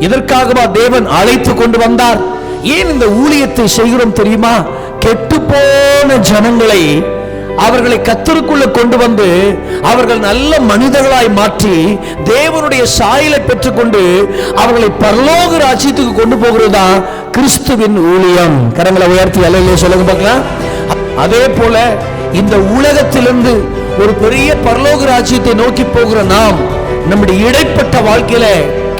இதற்காகவா தேவன் அழைத்து கொண்டு வந்தார்? ஏன் இந்த ஊழியத்தை செய்கிறோம் தெரியுமா? கெட்டுப்போன ஜனங்களை அவர்களை கர்த்தருக்குள்ள கொண்டு வந்து அவர்கள் நல்ல மனிதர்களாய் மாற்றி தேவனுடைய சாயலை பெற்றுக்கொண்டு அவர்களை பரலோக ராஜ்யத்துக்கு கொண்டு போகிறதா கிறிஸ்துவின் ஊழியம். கரங்களை உயர்த்தி அல்லேலூயா சொல்லுங்க பார்க்கலாம். அதே போல இந்த உலகத்திலிருந்து ஒரு பெரிய பரலோக ராஜ்யத்தை நோக்கி போகிற நாம் நம்முடைய இடைப்பட்ட வாழ்க்கையில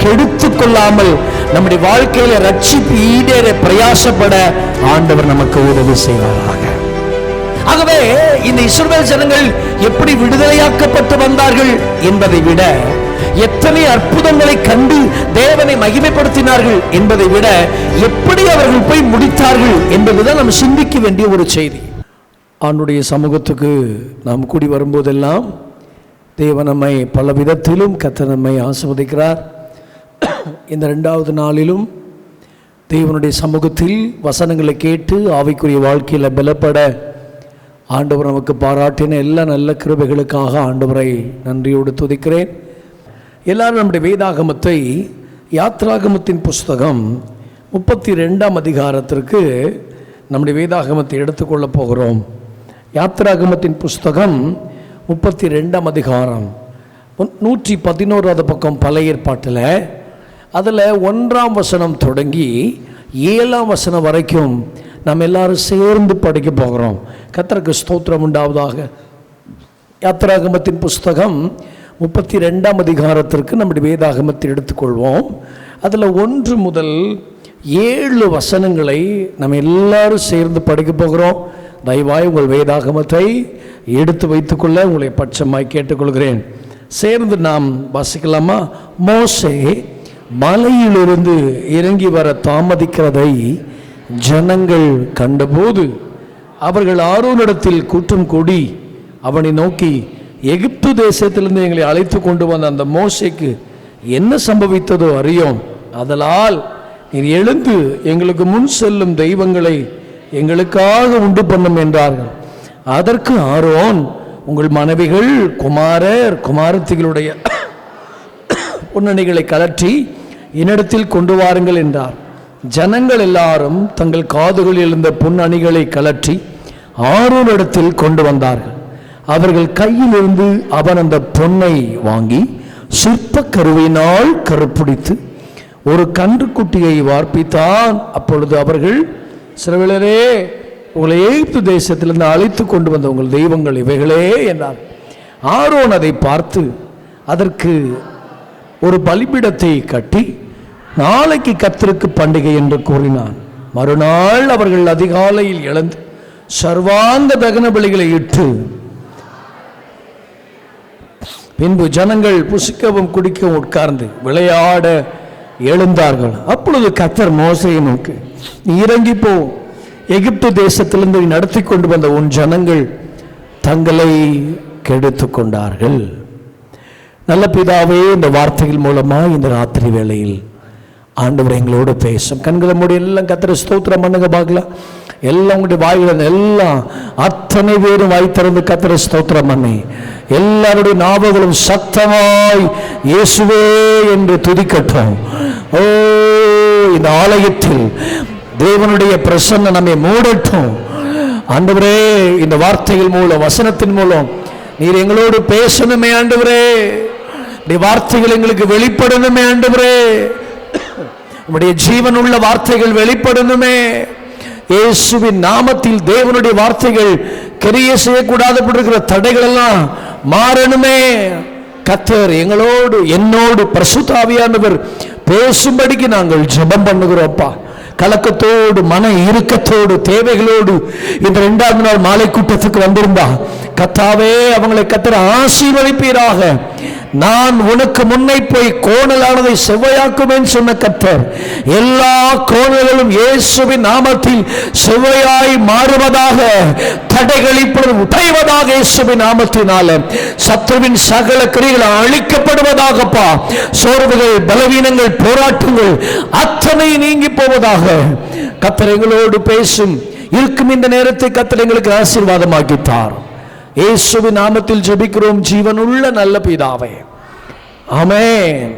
கெடுத்துக் கொள்ளாமல் நம்முடைய வாழ்க்கையில ரட்சிப்பு ஈடேற பிரயாசப்பட ஆண்டவர் நமக்கு உதவி செய்வாராக. ஆகவே இந்த இஸ்ரவேல் ஜனங்கள் எப்படி விடுதலையாக்கப்பட்டு வந்தார்கள் என்பதை விட, எத்தனை அற்புதங்களை கண்டு தேவனை மகிமைப்படுத்தினார்கள் என்பதை விட, எப்படி அவர்கள் போய் முடித்தார்கள் என்பதுதான் நாம் சிந்திக்க வேண்டிய ஒரு செய்தி. ஆண்டுடைய சமூகத்துக்கு நாம் கூடி வரும்போதெல்லாம் தேவன் நம்மை பல விதத்திலும் கர்த்தர் நம்மை ஆசீர்வதிக்கிறார். இந்த 2வது நாளிலும் தேவனுடைய சமூகத்தில் வசனங்களை கேட்டு ஆவிக்குரிய வாழ்க்கையில் பலப்பட ஆண்டவர் நமக்கு பாராட்டின எல்லா நல்ல கிருபைகளுக்காக ஆண்டவரை நன்றியோடு துதிக்கிறேன். எல்லாரும் நம்முடைய வேதாகமத்தை யாத்ராகமத்தின் புஸ்தகம் 32ஆம் அதிகாரத்திற்கு நம்முடைய வேதாகமத்தை எடுத்துக்கொள்ள போகிறோம். யாத்ராகமத்தின் புஸ்தகம் 32ஆம் அதிகாரம் 111வது பக்கம் பழைய ஏற்பாட்டில், அதில் 1ஆம் வசனம் தொடங்கி 7ஆம் வசனம் வரைக்கும் நம்ம எல்லாரும் சேர்ந்து படிக்க போகிறோம். கர்த்தருக்கு ஸ்தோத்திரம் உண்டாவதாக. யாத்ராகமத்தின் புஸ்தகம் 32ஆம் அதிகாரத்திற்கு நம்முடைய வேதாகமத்தை எடுத்துக்கொள்வோம். அதில் 1 முதல் 7 வசனங்களை நம்ம எல்லாரும் சேர்ந்து படிக்க போகிறோம். தயவாய் உங்கள் வேதாகமத்தை எடுத்து வைத்துக்கொள்ள உங்களை பட்சமாய் கேட்டுக்கொள்கிறேன். சேர்ந்து நாம் வாசிக்கலாமா? மோசே மலையிலிருந்து இறங்கி வர தாமதிக்கிறதை ஜனங்கள் கண்டபோது அவர்கள் ஆரோனிடத்தில் கூட்டம் கூடி அவனை நோக்கி, எகிப்து தேசத்திலிருந்து எங்களை அழைத்து கொண்டு வந்த அந்த மோசேக்கு என்ன சம்பவித்ததோ அறியோம். அதனால் நீர் எழுந்து எங்களுக்கு முன் செல்லும் தெய்வங்களை எங்களுக்காக உண்டு பண்ணும் என்றார்கள். அதற்கு ஆரோன், உங்கள் மனைவிகள், குமாரர், குமாரத்திகளுடைய பொன்னணிகளை கலற்றி என்னிடத்தில் கொண்டு வாருங்கள் என்றார். ஜனங்கள் எல்லாரும் தங்கள் காதுகளில் இருந்த பொன்னணிகளை கலற்றி ஆரோனிடத்தில் கொண்டு வந்தார்கள். அவர்கள் கையிலிருந்து அவன் அந்த பொன்னை வாங்கி சிற்ப கருவினால் கருப்பிடித்து ஒரு கன்றுக்குட்டியை வார்ப்பித்தான். அப்பொழுது அவர்கள், சிறுவர்களே, உங்களை எகிப்து தேசத்திலிருந்து அழைத்து கொண்டு வந்த உங்கள் தெய்வங்கள் இவைகளே என்றார். ஆரோன் அதை பார்த்து அதற்கு ஒரு பலிபீடத்தை கட்டி நாளைக்கு கர்த்தருக்கு பண்டிகை என்று கூறினான். மறுநாள் அவர்கள் அதிகாலையில் எழுந்து சர்வாங்க தகன பலிகளை இட்டு பின்பு ஜனங்கள் புசிக்கவும் குடிக்கவும் உட்கார்ந்து விளையாட எழுந்தார்கள். அப்பொழுது கர்த்தர் மோசேயை நோக்கி, நீ இறங்கி போ, எகிப்து தேசத்திலிருந்து நடத்தி கொண்டு வந்த உன் ஜனங்கள் தங்களை கெடுத்து கொண்டார்கள். நல்ல பிதாவே, இந்த வார்த்தைகள் மூலமா இந்த ராத்திரி வேளையில் ஆண்டவர் எங்களோடு பேசும். கண்களை மூடி எல்லாம் கர்த்தரை ஸ்தோத்திரம் பண்ணுங்க பார்க்கலாம். எல்லாம் உங்களுடைய வாயில எல்லாம் அத்தனை பேரும் வாய் திறந்து கர்த்தரை ஸ்தோத்திரம் பண்ணி எல்லாருடைய நாவுகளும் சத்தமாய் இயேசுவே என்று துதிக்கட்டும். ஓ, இந்த ஆலயத்தில் தேவனுடைய பிரசன்னம் நம்மை மூடட்டும். ஆண்டவரே, இந்த வார்த்தைகள் மூலம், வசனத்தின் மூலம் நீர் எங்களோடு பேசணுமே ஆண்டவரே. இந்த வார்த்தைகள் எங்களுக்கு வெளிப்படணுமே ஆண்டவரே. உம்முடைய ஜீவனுள்ள வார்த்தைகள் வெளிப்படணுமே. இயேசுவின் நாமத்தில் தேவனுடைய வார்த்தைகள் கிரியை செய்யக்கூடாது இருக்கிற தடைகள் எல்லாம் மாறணுமே. கர்த்தர் எங்களோடு, என்னோடு பரிசுத்த ஆவியானவர் பேசும்படிக்கு நாங்கள் ஜெபம் பண்ணுகிறோம்ப்பா. கலக்கத்தோடு, மன இறுக்கத்தோடு, தேவைகளோடு இந்த 2வது நாள் மாலை கூட்டத்துக்கு வந்திருந்தா கர்த்தாவே, அவங்களை கர்த்தர் ஆசீர்வதிப்பீராக. நான் உனக்கு முன்னே போய் கோணலானதை செவ்வையாக்குவேன் சொன்ன கர்த்தர் எல்லா கோணல்களும் இயேசுவின் நாமத்தில் செவ்வையாய் மாறுவதாக, தடைகள் இப்பொழுது உடைவதாக இயேசுவின் நாமத்தினால. சத்துருவின் சகல கிரியைகள் அழிக்கப்படுவதாகப்பா. சோர்வுகள், பலவீனங்கள், போராட்டங்கள் அத்தனை நீங்கி போவதாக. கர்த்தர் எங்களோடு பேசும் இருக்கும் இந்த நேரத்தை கர்த்தர் எங்களுக்கு ஆசீர்வாதமாக்கித்தார். இயேசுவின் நாமத்தில் ஜெபிக்கிறோம் ஜீவனுள்ள நல்ல பிதாவே, ஆமென்.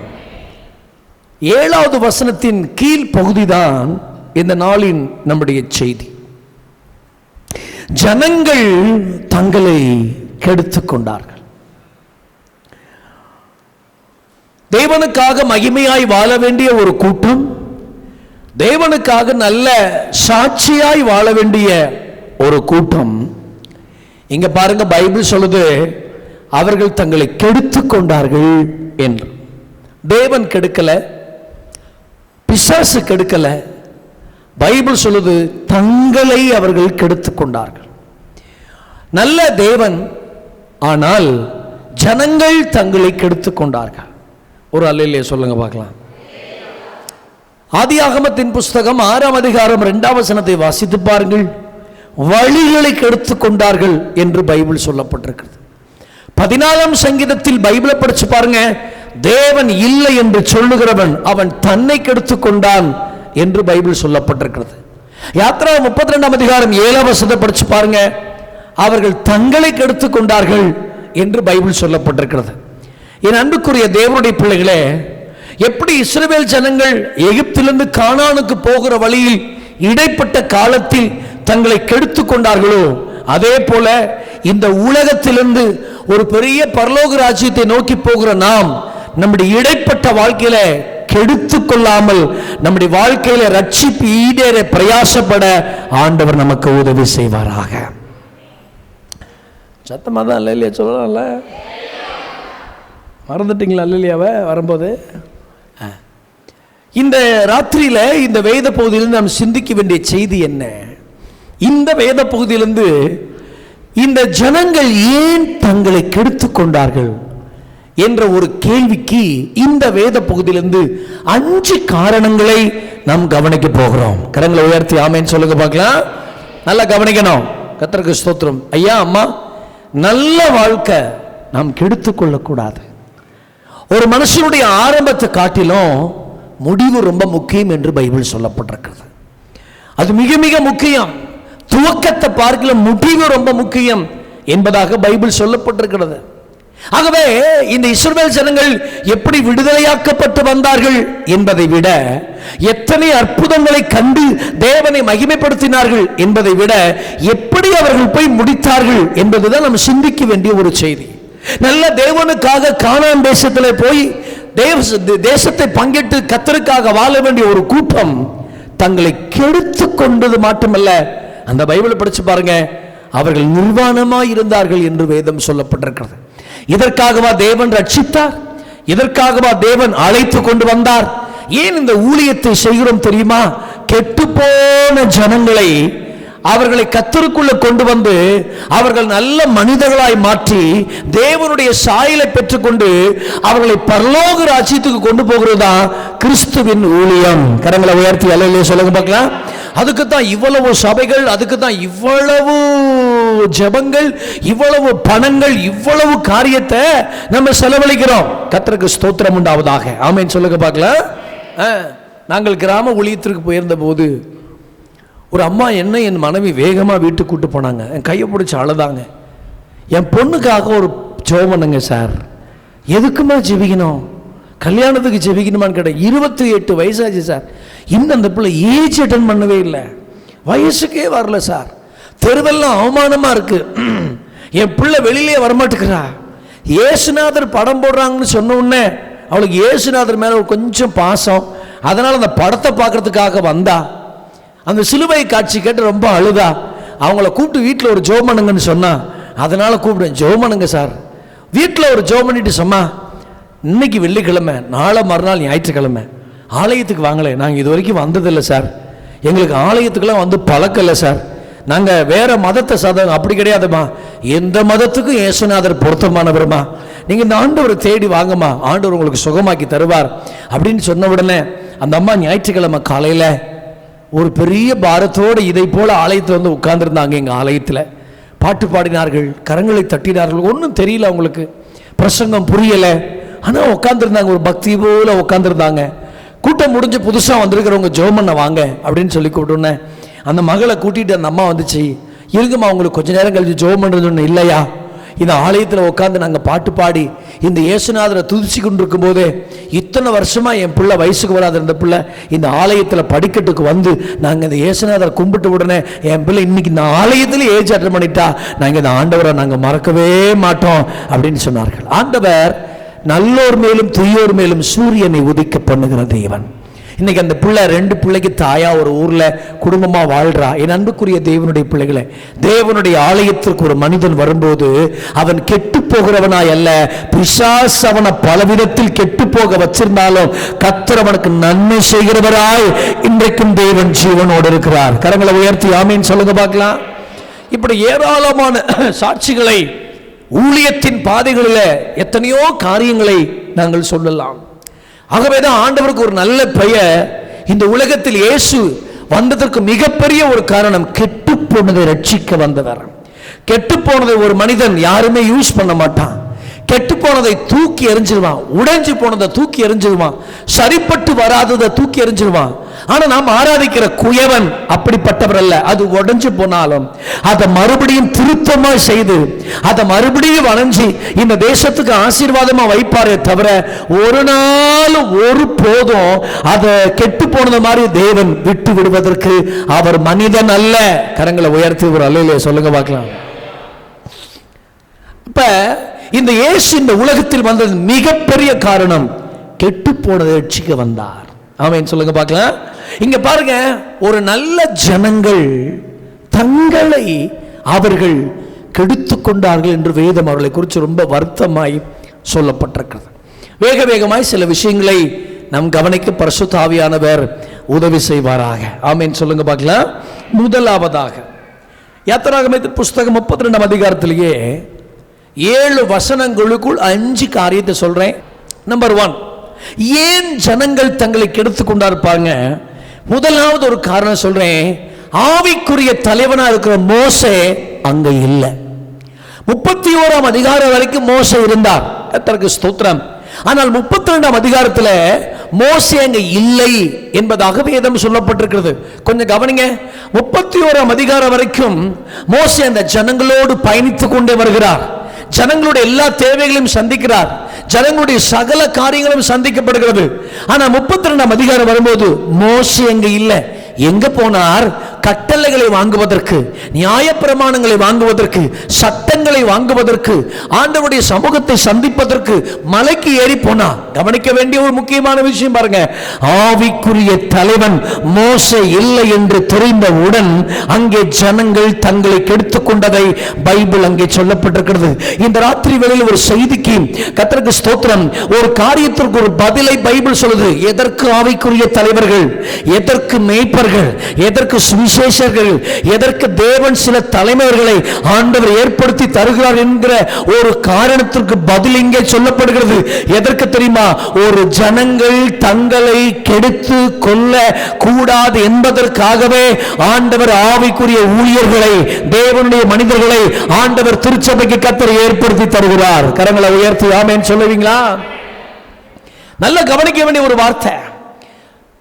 7வது வசனத்தின் கீழ் பகுதிதான் இந்த நாளின் நம்முடைய செய்தி. ஜனங்கள் தங்களை கெடுத்துக் கொண்டார்கள். தேவனுக்காக மகிமையாய் வாழ வேண்டிய ஒரு கூட்டம், தேவனுக்காக நல்ல சாட்சியாய் வாழ வேண்டிய ஒரு கூட்டம், இங்க பாருங்க பைபிள் சொல்லுது அவர்கள் தங்களை கெடுத்துக் கொண்டார்கள் என்று. தேவன் கெடுக்கல, பிசாசு கெடுக்கல, பைபிள் சொல்லுது தங்களை அவர்கள் கெடுத்துக் கொண்டார்கள். நல்ல தேவன், ஆனால் ஜனங்கள் தங்களை கெடுத்துக் கொண்டார்கள். ஒரு அல்லேலூயா சொல்லுங்க பார்க்கலாம். ஆதியாகமத்தின் புஸ்தகம் 6ஆம் அதிகாரம் 2ஆம் வசனத்தை வாசித்து பாருங்கள். வழிகளை கெடுத்துக் கொண்டார்கள் என்று பைபிள் சொல்லப்பட்டிருக்கிறது. 14ஆம் சங்கீதத்தில் பைபிளை படிச்சு பாருங்க. தேவன் இல்லை என்று சொல்லுகிறவன் அவன் தன்னை கெடுத்துக் கொண்டான் என்று பைபிள் சொல்லப்பட்டிருக்கிறது. யாத்ரா 32ஆம் அதிகாரம் 7ஆம் வசனத்தை படிச்சு பாருங்க. அவர்கள் தங்களை கெடுத்துக் கொண்டார்கள் என்று பைபிள் சொல்லப்பட்டிருக்கிறது. என் அன்புக்குரிய தேவனுடைய பிள்ளைகளே, எப்படி இஸ்ரவேல் ஜனங்கள் எகிப்திலிருந்து கானானுக்கு போகிற வழியில் இடைப்பட்ட காலத்தில் தங்களை கெடுத்துக் கொண்டார்களோ, அதே போல இந்த உலகத்திலிருந்து ஒரு பெரிய பரலோக ராஜ்யத்தை நோக்கி போகிற நாம் நம்முடைய இடைப்பட்ட வாழ்க்கையில கெடுத்துக் கொள்ளாமல் நம்முடைய வாழ்க்கையில ரட்சிப்பு ஈடேற பிரயாசப்பட ஆண்டவர் நமக்கு உதவி செய்வாராக. சத்தமா தான் அல்லேலூயா சொல்லலாம்ல, மறந்துட்டீங்களா அல்லேலூயாவை வரும்போது? இந்த ராத்திரியில இந்த வேத பகுதியிலிருந்து நாம் சிந்திக்க வேண்டிய செய்தி என்ன? இந்த வேத பகுதியிலிருந்து இந்த ஜனங்கள் ஏன் தங்களை கெடுத்துக் கொண்டார்கள் என்ற ஒரு கேள்விக்கு இந்த வேத பகுதியிலிருந்து 5 காரணங்களை நாம் கவனிக்க போகிறோம். கரங்களை உயர்த்தி ஆமென் சொல்லுங்க பார்க்கலாம். நல்லா கவனிக்கணும். கர்த்தருக்கு ஸ்தோத்திரம். ஐயா அம்மா, நல்ல வாழ்க்கை நாம் கெடுத்துக் கொள்ளக்கூடாது. ஒரு மனுஷனுடைய ஆரம்பத்தை காட்டிலும் முடிவு ரொம்ப முக்கியம் என்று பைபிள் சொல்லப்பட்டிருக்கிறது. அது மிக மிக முக்கியம். துவக்கத்தை பார்க்கல முடிவு ரொம்ப முக்கியம் என்பதாக பைபிள் சொல்லப்பட்டிருக்கிறது. ஆகவே இந்த இஸ்ரவேல் ஜனங்கள் எப்படி விடுதலையாக்கப்பட்டு வந்தார்கள் என்பதை விட, எத்தனை அற்புதங்களை கண்டு தேவனை மகிமைப்படுத்தினார்கள் என்பதை விட, எப்படி அவர்கள் போய் முடித்தார்கள் என்பதுதான் நாம் சிந்திக்க வேண்டிய ஒரு செய்தி. நல்ல தேவனுக்காக கானான் தேசத்தில் போய் தேசத்தை பங்கிட்டு கர்த்தருக்காக வாழ வேண்டிய ஒரு கூட்டம் தங்களை கெடுத்துக் கொண்டது மட்டுமல்ல, அந்த பைபிளை படிச்சு பாருங்க, அவர்கள் நிர்வாணமாய் இருந்தார்கள் என்று வேதம் சொல்லப்பட்டிருக்கிறது. இதற்காகவா தேவன் ரட்சித்தார்? இதற்காகவா தேவன் அழைத்து கொண்டு வந்தார்? ஏன் இந்த ஊழியத்தை செய்கிறோம் தெரியுமா? கெட்டுப்போன ஜனங்களை அவர்களை கர்த்தருக்குள்ள கொண்டு வந்து அவர்கள் நல்ல மனிதர்களாய் மாற்றி தேவனுடைய சாயலை பெற்றுக்கொண்டு அவர்களை பரலோக ராஜ்யத்துக்கு கொண்டு போகிறதா கிறிஸ்துவின் ஊழியம். கரங்களை உயர்த்தி அல்லேலூயா சொல்லுங்க பார்க்கலாம். அதுக்கு தான் இவ்வளவு சபைகள், அதுக்கு தான் இவ்வளவு ஜெபங்கள், இவ்வளவு பணங்கள், இவ்வளவு காரியத்தை நம்ம செலவழிக்கிறோம். கர்த்தருக்கு ஸ்தோத்திரம் உண்டாவதாக. ஆமென் சொல்லுங்க பார்க்கலாம். நாங்கள் கிராம ஊழியத்திற்கு போயிருந்த போது ஒரு அம்மா என்ன என் மனைவி வேகமாக வீட்டுக்கு கூட்டு போனாங்க. என் கையை பிடிச்சி அழுதாங்க. என் பொண்ணுக்காக ஒரு ஜெபம் சார். எதுக்குமா ஜெபிக்கணும்? கல்யாணத்துக்கு ஜெபிக்கணுமான்னு கேட்டேன். 28 வயசாச்சு சார். இன்னும் அந்த பிள்ளை ஏஜ் அட்டன் பண்ணவே இல்லை, வயசுக்கே வரல சார். தெருவெல்லாம் அவமானமாக இருக்கு. என் பிள்ளை வெளியிலே வரமாட்டேங்கிறா. ஏசுநாதர் படம் போடுறாங்கன்னு சொன்ன உடனே அவளுக்கு ஏசுநாதர் மேலே கொஞ்சம் பாசம். அதனால் அந்த படத்தை பார்க்கறதுக்காக வந்தா. அந்த சிலுவை காட்சி கேட்டு ரொம்ப அழுதா. அவங்கள கூப்பிட்டு வீட்டில் ஒரு ஜெபம் பண்ணுங்கன்னு சொன்னா, அதனால கூப்பிடுவேன், ஜெபம் பண்ணுங்க சார். வீட்டில் ஒரு ஜெபம் பண்ணிட்டு சொன்னா, இன்னைக்கு வெள்ளிக்கிழமை, நாளை மறுநாள் ஞாயிற்றுக்கிழமை ஆலயத்துக்கு வாங்கலை. நாங்கள் இது வரைக்கும் வந்ததில்லை சார். எங்களுக்கு ஆலயத்துக்கெல்லாம் வந்து பழக்கம் இல்லை சார். நாங்கள் வேற மதத்தை சாதகம் அப்படி கிடையாதுமா. எந்த மதத்துக்கும் இயேசுநாதர் பொருத்தமானவருமா. நீங்கள் இந்த ஆண்டவரை தேடி வாங்கம்மா, ஆண்டவர் உங்களுக்கு சுகமாக்கி தருவார் அப்படின்னு சொன்ன உடனே அந்த அம்மா ஞாயிற்றுக்கிழமை காலையில் ஒரு பெரிய பாரத்தோடு இதை போல ஆலயத்தில் வந்து உட்கார்ந்துருந்தாங்க. எங்கள் ஆலயத்தில் பாட்டு பாடினார்கள், கரங்களை தட்டினார்கள். ஒன்றும் தெரியல அவங்களுக்கு, பிரசங்கம் புரியலை. ஆனால் உட்காந்துருந்தாங்க, ஒரு பக்தி போல உட்காந்துருந்தாங்க. கூட்டம் முடிஞ்சு புதுசாக வந்திருக்கிறவங்க ஜெபம் பண்ண வாங்க அப்படின்னு சொல்லி கூப்பிட்டோன்னே அந்த மகளை கூட்டிகிட்டு அந்த அம்மா வந்துச்சு. இருங்கம்மா, உங்களுக்கு கொஞ்ச நேரம் கழிச்சு ஜெபம் பண்ணுறது ஒன்று இல்லையா, இந்த ஆலயத்தில் உட்காந்து நாங்கள் பாட்டு பாடி இந்த இயேசுநாதரை துதிச்சு கொண்டிருக்கும் போதே, இத்தனை வருஷமாக என் பிள்ளை வயசுக்கு வராத இருந்த பிள்ளை இந்த ஆலயத்தில் படிக்கட்டுக்கு வந்து நாங்கள் இந்த இயேசுநாதரை கும்பிட்டு உடனே என் பிள்ளை இன்னைக்கு இந்த ஆலயத்தில் ஏஜ் அட்டன் பண்ணிட்டா, நாங்கள் இந்த ஆண்டவரை நாங்கள் மறக்கவே மாட்டோம் அப்படின்னு சொன்னார்கள். ஆண்டவர் நல்லோர் மேலும் தீயோர் மேலும் சூரியனை உதிக்க பண்ணுகிற தேவன். இன்னைக்கு அந்த பிள்ளை 2 பிள்ளைக்கு தாயா ஒரு ஊர்ல குடும்பமா வாழ்றா. என் அன்புக்குரிய தேவனுடைய பிள்ளைகளை, தேவனுடைய ஆலயத்திற்கு ஒரு மனிதன் வரும்போது அவன் கெட்டு போகிறவனாய் அல்ல, பிசாசு அவனை பலவிதத்தில் கெட்டு போக வச்சிருந்தாலும் கர்த்தர் அவனுக்கு நன்மை செய்கிறவராய் இன்றைக்கும் தேவன் ஜீவனோடு இருக்கிறார். கரங்களை உயர்த்தி ஆமீன் சொல்லுங்க பார்க்கலாம். இப்படி ஏராளமான சாட்சிகளை ஊழியத்தின் பாதைகளில் எத்தனையோ காரியங்களை நாங்கள் சொல்லலாம். ஆகவேதான் ஆண்டவருக்கு ஒரு நல்ல பெயர். இந்த உலகத்தில் இயேசு வந்ததற்கு மிகப்பெரிய ஒரு காரணம், கெட்டு போனதை ரட்சிக்க வந்தவர். கெட்டு போனதை ஒரு மனிதன் யாருமே யூஸ் பண்ண மாட்டான். கெட்டு போனதை தூக்கி எறிஞ்சிருவான், உடைஞ்சு போனதை தூக்கி எறிஞ்சிருவான், சரிப்பட்டு வராததை தூக்கி எறிஞ்சிருவான். ஆனா நாம் ஆராதிக்கிற குயவன் அப்படிப்பட்டவர் அல்ல. அது உடைஞ்சு போனாலும் அதை மறுபடியும் திருத்தமா செய்து அதை மறுபடியும் வளைஞ்சி இந்த தேசத்துக்கு ஆசீர்வாதமா வைப்பாரே தவிர ஒரு நாளும் ஒரு போதும் அதை கெட்டு போனது மாதிரி தேவன் விட்டு விடுவதற்கு அவர் மனிதன் அல்ல. கரங்களை உயர்த்தி ஒரு அல்லையிலே சொல்லுங்க பார்க்கலாம். இப்ப இந்த இயேசு இந்த உலகத்தில் வந்தது மிகப்பெரிய காரணம், கெட்டு போனதை ரட்சிக்க வந்தார். ஆமென் சொல்லுங்க பார்க்கலாம். இங்க பாருங்க, ஒரு நல்ல ஜனங்கள் தங்களை அவர்கள் கெடுத்து கொண்டார்கள் என்று வேதம் அவர்களை குறித்து ரொம்ப வருத்தமாய் சொல்லப்பட்டிருக்கிறது. வேக வேகமாய் சில விஷயங்களை நம் கவனிக்க பரிசுத்த ஆவியானவர் உதவி செய்வாராக. ஆமென் சொல்லுங்க பார்க்கலாம். முதலாவதாக யாத்திராகமத்தின் புஸ்தகம் 32ஆம் அதிகாரத்திலேயே 7 வசனங்களுக்குள் 5 காரியத்தை சொல்றேன். நம்பர் 1, ஏன் ஜனங்கள் தங்களை கெடுத்து கொண்டாருப்பாங்க. முதலாவது ஒரு காரணம் சொல்றேன், ஆவிக்குரிய தலைவனா இருக்கிற மோசே அங்க இல்லை. 31ஆம் அதிகாரம் வரைக்கும் மோசே இருந்தார், கர்த்தருக்கு ஸ்தோத்திரம். ஆனால் 32ஆம் அதிகாரத்தில் மோசே அங்க இல்லை என்பதாக வேதம் சொல்லப்பட்டிருக்கிறது. கொஞ்சம் கவனிங்க. 31ஆம் அதிகாரம் வரைக்கும் மோசே அந்த ஜனங்களோடு பயணித்துக் கொண்டே வருகிறார். ஜனங்களுடைய எல்லா தேவைகளையும் சந்திக்கிறார். ஜனங்களுடைய சகல காரியங்களும் சந்திக்கப்படுகிறது. ஆனா 32ஆம் அதிகாரம் வரும்போது மோசே அங்க இல்லை. எங்க போனார்? கட்டளைகளை வாங்குவதற்கு, நியாயப்பிரமாணங்களை வாங்குவதற்கு, சட்டங்களை வாங்குவதற்கு, ஆண்டவருடைய சமூகத்தை சந்திப்பதற்கு மலைக்கு ஏறி போனார். கவனிக்க வேண்டிய ஒரு முக்கியமான விஷயம் பாருங்க, ஆவிக்குரிய தலைவன் மோசே இல்லை என்று தெரிந்தவுடன் அங்கே ஜனங்கள் தங்களை கெடுத்துக் கொண்டதை பைபிள் அங்கே சொல்லப்பட்டிருக்கிறது. இந்த ராத்திரி வேளையில் ஒரு செய்திக்கு கர்த்தருக்கு ஸ்தோத்திரம், ஒரு காரியத்திற்கு ஒரு பதிலை பைபிள் சொல்லுது. எதற்கு ஆவிக்குரிய தலைவர்கள், எதற்கு மேய்ப்பர்கள், எதற்கு சுவிசேஷர்கள், எதற்கு தேவன் சில தலைமையர்களை ஆண்டவர் ஏற்படுத்தி தருகிறார் என்கிற ஒரு காரணத்திற்கு பதில் இங்கே சொல்லப்படுகிறது. எதற்கு தெரியுமா? ஒரு ஜனங்கள் தங்களை கெடுத்து கொள்ள கூடாது என்பதற்காகவே ஆண்டவர் ஆவிக்குரிய ஊழியர்களை, தேவனுடைய மனிதர்களை ஆண்டவர் திருச்சபைக்கு கர்த்தர் ஏற்படுத்தி தருகிறார். கரங்களை உயர்த்தி ஆமென் சொல்லுவீங்களா? நல்ல கவனிக்க வேண்டிய ஒரு வார்த்தை.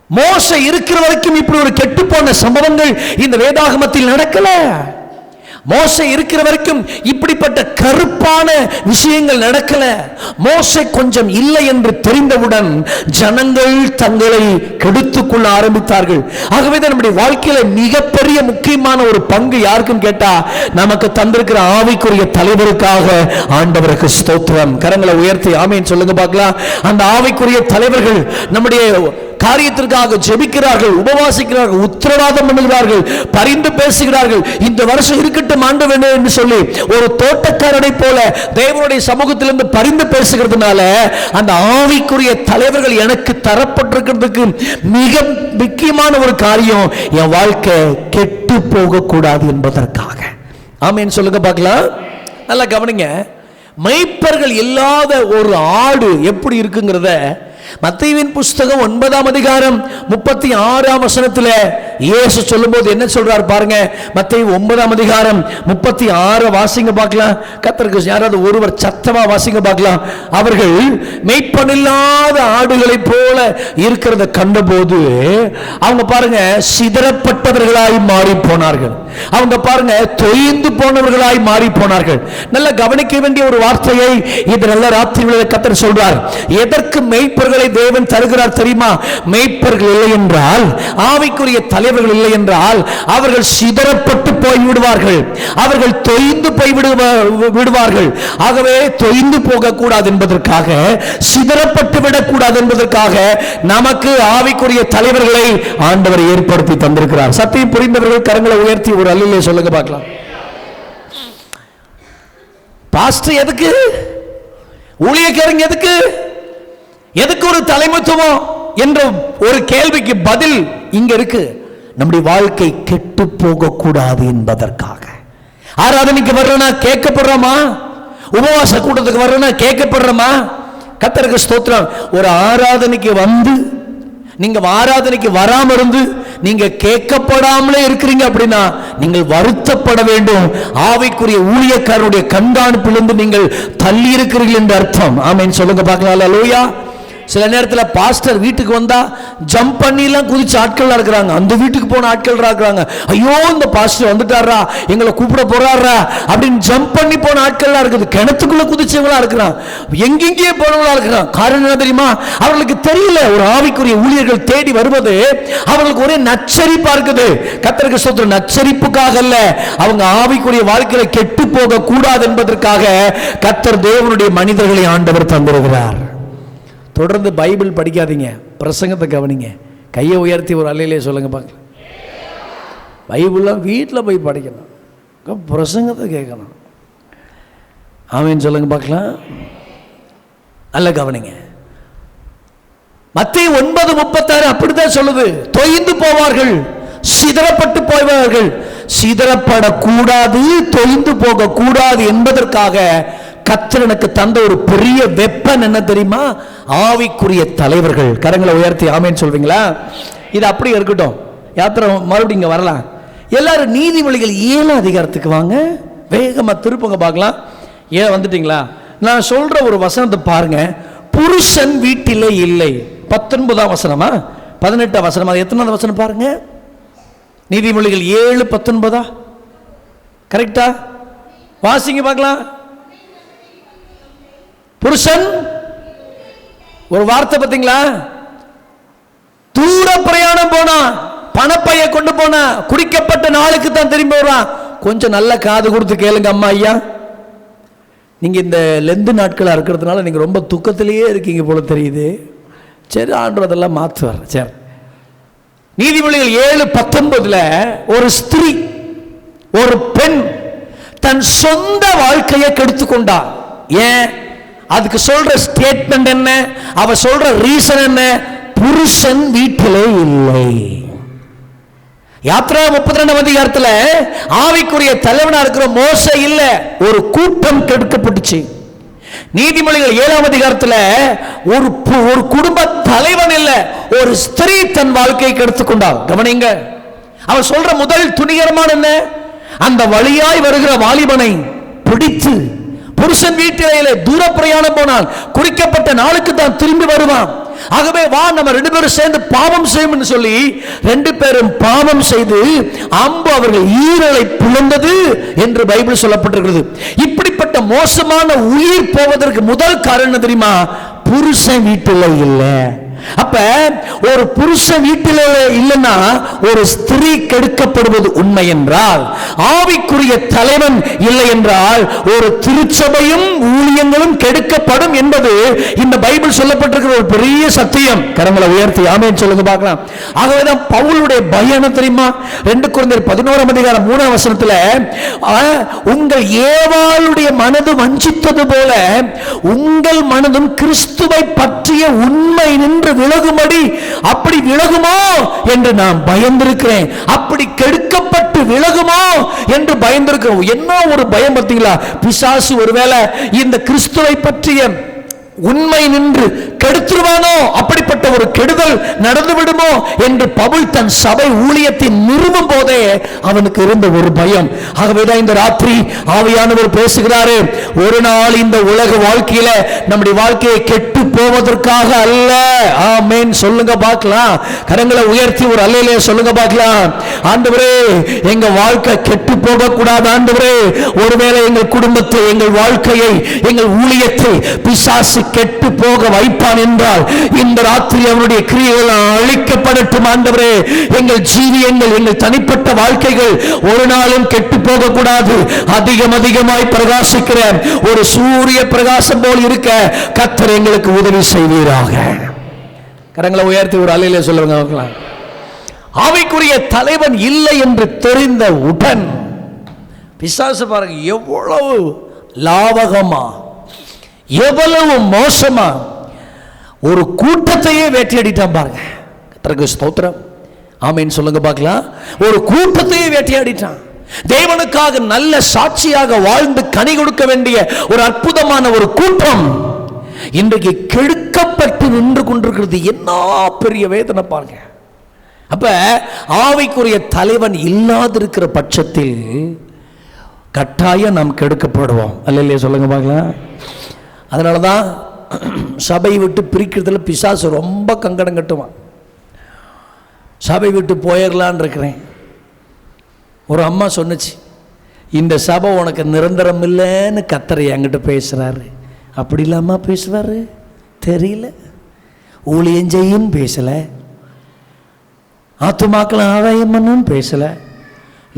மோசே இருக்கிற வரைக்கும் இப்படி ஒரு கெட்டு போன சம்பவங்கள் இந்த வேதாகமத்தில் நடக்கல. மோசே இருக்கிற வரைக்கும் இப்படிப்பட்ட கருப்பான விஷயங்கள் நடக்கல. மோசே கொஞ்சம் இல்லை என்று தெரிந்தவுடன் ஜனங்கள் தங்களை கெடுத்துக் கொள்ள ஆரம்பித்தார்கள். ஆகவே தான் நம்முடைய வாழ்க்கையில மிகப்பெரிய முக்கியமான ஒரு பங்கு யாருக்கும் கேட்டா, நமக்கு தந்திருக்கிற ஆவிக்குரிய தலைவருக்காக ஆண்டவருக்கு ஸ்தோத்திரம். கரங்களை உயர்த்தி ஆமென் சொல்லுங்க பார்க்கலாம். அந்த ஆவிக்குரிய தலைவர்கள் நம்முடைய காரியத்திற்காக ஜெபிக்கிறார்கள், உபவாசிக்கிறார்கள், உத்தரவாதம் பண்ணுகிறார்கள், பரிந்து பேசுகிறார்கள். இந்த வருஷம் இருக்கட்டும் ஆண்டு வேண்டும் என்று சொல்லி ஒரு தோட்டக்காரனை போல தேவனுடைய சமூகத்திலிருந்து பரிந்து பேசுகிறதுனால அந்த ஆவிக்குரிய தலைவர்கள் எனக்கு தரப்பட்டிருக்கிறதுக்கு மிக முக்கியமான ஒரு காரியம், என் வாழ்க்கை கெட்டு போக கூடாது என்பதற்காக. ஆமென் சொல்லுங்க பார்க்கலாம். நல்லா கவனிங்க. மேய்ப்பர்கள் இல்லாத ஒரு ஆடு எப்படி இருக்குங்கிறத மத்தேயுவின் புஸ்தகம் 9ஆம் அதிகாரம் 36ஆம் வசனத்தில் இயேசு சொல்லும்போது என்ன சொல்றார் பாருங்க. மத்தேயு 9ஆம் அதிகாரம் 36 வாசிங்க பார்க்கலாம். கர்த்தருக்கு யாராவது ஒருவர் சத்தமா வாசிங்க பார்க்கலாம். அவர்கள் மேய்ப்பனில்லாத ஆடுகளை போல இருக்கிறத கண்டபோது அவங்க பாருங்க சிதறப்பட்டவர்களாய் மாறி போனார்கள். அவங்க பாருங்க தொய்ந்து போனவர்களாய் மாறி போனார்கள். நல்ல கவனிக்க வேண்டிய ஒரு வார்த்தையை இந்த நல்ல ராத்திரியில் கர்த்தர் சொல்றார். எதற்கு மேய்ப்பர்களை தேவன் தருகிறார் தெரியுமா? மேய்ப்பர்கள் இல்லை என்றால், ஆவிக்குரிய தலைவர்கள் இல்லை என்றால் அவர்கள் சிதறப்பட்டு போய் விடுவார்கள், அவர்கள் தொய்ந்து போய் விடுவார்கள். ஆகவே தொய்ந்து போக கூடாது என்பதற்காக, சிதறப்பட்டு விடக்கூடாது என்பதற்காக நமக்கு ஆவிக்குரிய தலைவர்களை ஆண்டவர் ஏற்படுத்தி தந்திருக்கிறார். சத்தியம் புரிந்தவர்கள் கரங்களை உயர்த்தி ஒரு அல்லேலூயா சொல்லுங்க பார்க்கலாம். பாஸ்டர் எதுக்கு? ஊழியக்காரங்க எதுக்கு? எதுக்கு ஒரு தலைமைத்துவம் என்ற ஒரு கேள்விக்கு பதில் இங்க இருக்கு. நம்முடைய வாழ்க்கை கெட்டு போக கூடாது என்பதற்காக. ஆராதனைக்கு வர்றோம்னா கேட்கப்படுறோமா? உபவாச கூட்டத்துக்கு வர்றோம்னா கேட்கப்படுறோமா? கர்த்தருக்கு ஸ்தோத்திரம். ஒரு ஆராதனைக்கு வந்து நீங்க ஆராதனைக்கு வராம இருந்து நீங்க கேட்கப்படாமலே இருக்கிறீங்க அப்படின்னா நீங்கள் வருத்தப்பட வேண்டும். ஆவிக்குரிய ஊழியக்காரருடைய கண்காணிப்பிலிருந்து நீங்கள் தள்ளி இருக்கிறீர்கள் என்று அர்த்தம். ஆமென் சொல்லுங்க பார்க்கலாம். அல்லேலூயா. சில நேரத்தில் பாஸ்டர் வீட்டுக்கு வந்தா ஜம்ப் பண்ணிலாம் குதிச்சு ஆட்கள் இருக்கிறாங்க. அந்த வீட்டுக்கு போன ஆட்கள் இருக்கிறாங்க. ஐயோ இந்த பாஸ்டர் வந்துட்டாரா, எங்களை கூப்பிட போறாரா அப்படின்னு ஜம்ப் பண்ணி போன ஆட்கள்லாம் இருக்குது. கிணத்துக்குள்ள குதிச்சவங்களா இருக்கிறான், எங்கெங்கே போனவங்களா இருக்கிறான். காரணம் என்ன தெரியுமா? அவர்களுக்கு தெரியல ஒரு ஆவிக்குரிய ஊழியர்கள் தேடி வருவது அவர்களுக்கு ஒரே நச்சரிப்பா இருக்குது. கர்த்தருக்கு ஸ்தோத்திரம். நச்சரிப்புக்காக அல்ல, அவங்க ஆவிக்குரிய வாழ்க்கையில கெட்டு போக கூடாது என்பதற்காக கர்த்தர் தேவனுடைய மனிதர்களை ஆண்டவர் தந்திருக்கிறார். தொடர்ந்து பைபிள் படிக்காதீங்க, பிரசங்கத்தை கவனிங்க. கையை உயர்த்தி ஒரு அல்லேலூயா சொல்லுங்க பார்க்கலாம். பைபிள்லாம் வீட்டில் போய் படிக்கணும், பிரசங்கத்தை கேட்கணும். ஆமென் சொல்லுங்க பார்க்கலாம். நல்ல கவனிங்க. மத்தேயு 9:36 அப்படித்தான் சொல்லுது. தொய்ந்து போவார்கள், சிதறப்பட்டு போவார்கள். சிதறப்படக்கூடாது, தொய்ந்து போக கூடாது என்பதற்காக கர்த்தர் எனக்கு தந்த ஒரு பெரிய வெப்பன் என்ன தெரியுமா? ஆவிக்குரிய தலைவர்கள். கரங்களை உயர்த்தி ஆமென் சொல்வீங்களா? இது அப்படி இருக்கட்டும். யாத்திரை மறுபடியும் இங்க வரலாம். எல்லாரும் நீதிமொழிகள் 7 அதிகாரத்துக்கு வாங்க, வேகமா திருப்பங்க பார்க்கலாம். ஏன் வந்துட்டீங்களா? நான் சொல்ற ஒரு வசனத்தை பாருங்க. புருஷன் வீட்டிலே இல்லை. 19ஆம் வசனமா 18ஆம் வசனமா? எத்தனாவது வசனம் பாருங்க. நீதிமொழிகள் 7:19 கரெக்டா? வாசிங்க பார்க்கலாம். புருஷன் ஒரு வார்த்தை பார்த்தீங்களா? தூர பிரயாணம் போனா, பணப்பைய கொண்டு போனா, குடிக்கப்பட்ட நாளுக்கு தான் திரும்பி வரான். கொஞ்சம் நல்ல காது கொடுத்து கேளுங்க அம்மா ஐயா. நீங்க இந்த லெந்து நாட்களா இருக்கிறதுனால நீங்க ரொம்ப துக்கத்திலேயே இருக்கீங்க போல தெரியுது. சரி, ஆண்டவர் அதெல்லாம் மாற்றுவார். சரி, நீதிமொழிகள் 7:19 ஒரு ஸ்திரீ, ஒரு பெண் தன் சொந்த வாழ்க்கையை கெடுத்து கொண்டார். ஏன்? அதுக்கு சொல்ற ஸ்டேட்மெண்ட் என்ன? அவ சொல்ற ரீசன் என்ன? புருஷன் வீட்டிலே இல்லை. யாத்திரா 32ஆம் அதிகாரத்துல ஆவிக்குரிய தலைவனா இருக்கிற மோசே இல்ல, ஒரு கூட்டம் கெடுக்கப்பட்டுச்சு. நீதிமொழிகள் 7ஆம் அதிகாரத்துல ஒரு குடும்ப தலைவன் இல்ல, ஒரு ஸ்திரீ தன் வாழ்க்கையை கெடுத்துக் கொண்டாள். கவனிங்க. அவன் சொல்ற முதல் துணிகரமான என்ன? அந்த வழியாய் வருகிற வாலிபனை பிடித்து, புருஷன் வீட்டிலே தூர பிரயாணம் போனால் குறிக்கப்பட்ட நாளுக்கு தான் திரும்பி வருவான். ஆகவே வா நம்ம 2 பேரும் சேர்ந்து பாவம் செய்யும் சொல்லி 2 பேரும் பாவம் செய்து அம்பு அவர்கள் ஈரலை பிளந்தது என்று பைபிள் சொல்லப்பட்டிருக்கிறது. இப்படிப்பட்ட மோசமான உயிர் போவதற்கு முதல் காரணம் தெரியுமா? புருஷன் வீட்டில் இல்லை. அப்ப ஒரு புருஷன் வீட்டில் இல்லைன்னா ஒரு ஸ்திரீ கெடுக்கப்படுவது உண்மை என்றால், ஆவிக்குரிய தலைவன் இல்லை என்றால் ஒரு திருச்சபையும் ஊழியங்களும் கெடுக்கப்படும் என்பது இந்த பைபிள் சொல்லப்பட்டிருக்கிற ஒரு பெரிய சத்தியம். கரங்களை உயர்த்தி ஆமென் சொல்லுங்க பார்க்கலாம். ஆகவேதான் பவுலுடைய பயம் தெரியுமா? 2 கொரிந்தியர் 11ஆம் அதிகாரம் 3ஆம் வசனத்துல, உங்கள் ஏவாளுடைய மனது வஞ்சித்தது போல உங்கள் மனதும் கிறிஸ்துவை பற்றிய உண்மை நின்று விலகும்படி அப்படி விலகுமோ என்று நான் பயந்திருக்கிறேன். அப்படி கெடுக்கப்பட்டு விலகுமோ என்று பயந்திருக்கிறோம். என்ன ஒரு பயம் பார்த்தீங்களா? பிசாசு ஒருவேளை இந்த கிறிஸ்துவை பற்றிய உண்மை நின்று கெடுத்துருவானோ, அப்படிப்பட்ட ஒரு கெடுதல் நடந்து விடுமோ என்று பவுல் தன் சபை ஊழியத்தை நிறுவும் போதே அவனுக்கு இருந்த ஒரு பயம். ஆகவேதான் இந்த ராத்திரி ஆவியானவர் பேசுகிறாரு, ஒரு நாள் இந்த உலக வாழ்க்கையில நம்முடைய வாழ்க்கையை கெட்டு போவதற்காக அல்ல. ஆமென் சொல்லுங்க பார்க்கலாம். கரங்களை உயர்த்தி ஒரு அல்லேலூயா சொல்லுங்க பார்க்கலாம். ஆண்டவரே, எங்க வாழ்க்கை கெட்டு போக கூடாது ஆண்டவரே. ஒருவேளை எங்கள் குடும்பத்தை, எங்கள் வாழ்க்கையை, எங்கள் ஊழியத்தை பிசாசு கெட்டு போக வைப்பான் என்றால் இந்த ராத்திரி அவருடைய கிரியைகள் அழிக்கப்படட்டும் ஆண்டவரே. எங்கள் ஜீவியங்கள், எங்கள் தனிப்பட்ட வாழ்க்கைகள் ஒரு நாளும் கெட்டு போக கூடாது. அதிகமாய் பிரகாசிக்கிற ஒரு சூரிய பிரகாசம் போல் இருக்க கர்த்தர் எங்களுக்கு உதவி செய்வீராக. கரங்களை உயர்த்தி ஒரு அல்லேலூயா சொல்லுங்க. ஆவிக்குரிய தலைவன் இல்லை என்று தெரிந்த உடன் பிசாசு பாருங்க எவ்வளவு லாவகமா, எவ்வளவு மோசமா ஒரு கூட்டத்தையே வேட்டையாடிட்டான் பாருங்க. கர்த்தருக்கு ஸ்தோத்திரம். ஆமென் சொல்லுங்க பார்க்கலாம். ஒரு கூட்டத்தையே வேட்டையாடிட்டான். தேவனுக்காக நல்ல சாட்சியாக வாழ்ந்து கனி கொடுக்க வேண்டிய ஒரு அற்புதமான ஒரு கூட்டம் இன்றைக்கு கெடுக்கப்பட்டு நின்று கொண்டிருக்கிறது. என்ன பெரிய வேதனை பாருங்க. அப்ப ஆவிக்குரிய தலைவன் இல்லாதிருக்கிற பட்சத்தில் கட்டாயம் நாம் கெடுக்கப்படுவோம். அல்லையா சொல்லுங்க பார்க்கலாம். அதனாலதான் சபை விட்டு பிரிக்கிறதுல பிசாசு ரொம்ப கங்கடம் கட்டுவான். சபை விட்டு போயிடலான் இருக்கிறேன். ஒரு அம்மா சொன்னுச்சு, இந்த சபை உனக்கு நிரந்தரம் இல்லைன்னு கர்த்தர் என்கிட்ட பேசுறாரு. அப்படி இல்லாம பேசுவாரு தெரியல. ஊழியம் செய்யும் பேசல, ஆத்துமாக்களை ஆதாயம் பண்ணுன்னு பேசல,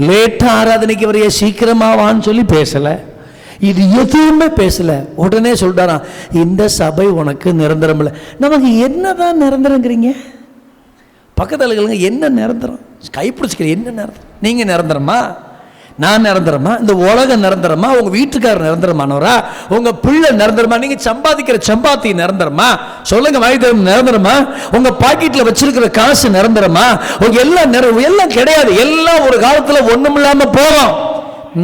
லேட்டா ஆராதனைக்கு வரைய சீக்கிரமாவான்னு சொல்லி பேசல, இது எதுவுமே பேசல. உடனே சொல்றாராம், இந்த சபை உனக்கு நிரந்தரம் இல்லை. நமக்கு என்னதான் நிரந்தரங்கிறீங்க? பக்கத்துல என்ன நிரந்தரம்? கைப்பிடிச்சிக்கிற என்ன நிரந்தரம்? நீங்க நிரந்தரமா? நான் நிரந்தரமா? இந்த உலகம் நிரந்தரமா? உங்க வீட்டுக்காரர் நிரந்தரமானவரா? உங்க பிள்ளை நிரந்தரமா? நீங்க சம்பாதிக்கிற சம்பாத்தி நிரந்தரமா? சொல்லுங்க. வாய்தம் நிரந்தரமா? உங்க பாக்கெட்ல வச்சிருக்கிற காசு நிரந்தரமா? உங்க எல்லாம் கிடையாது. எல்லாம் ஒரு காலத்துல ஒண்ணும் இல்லாம போறோம்.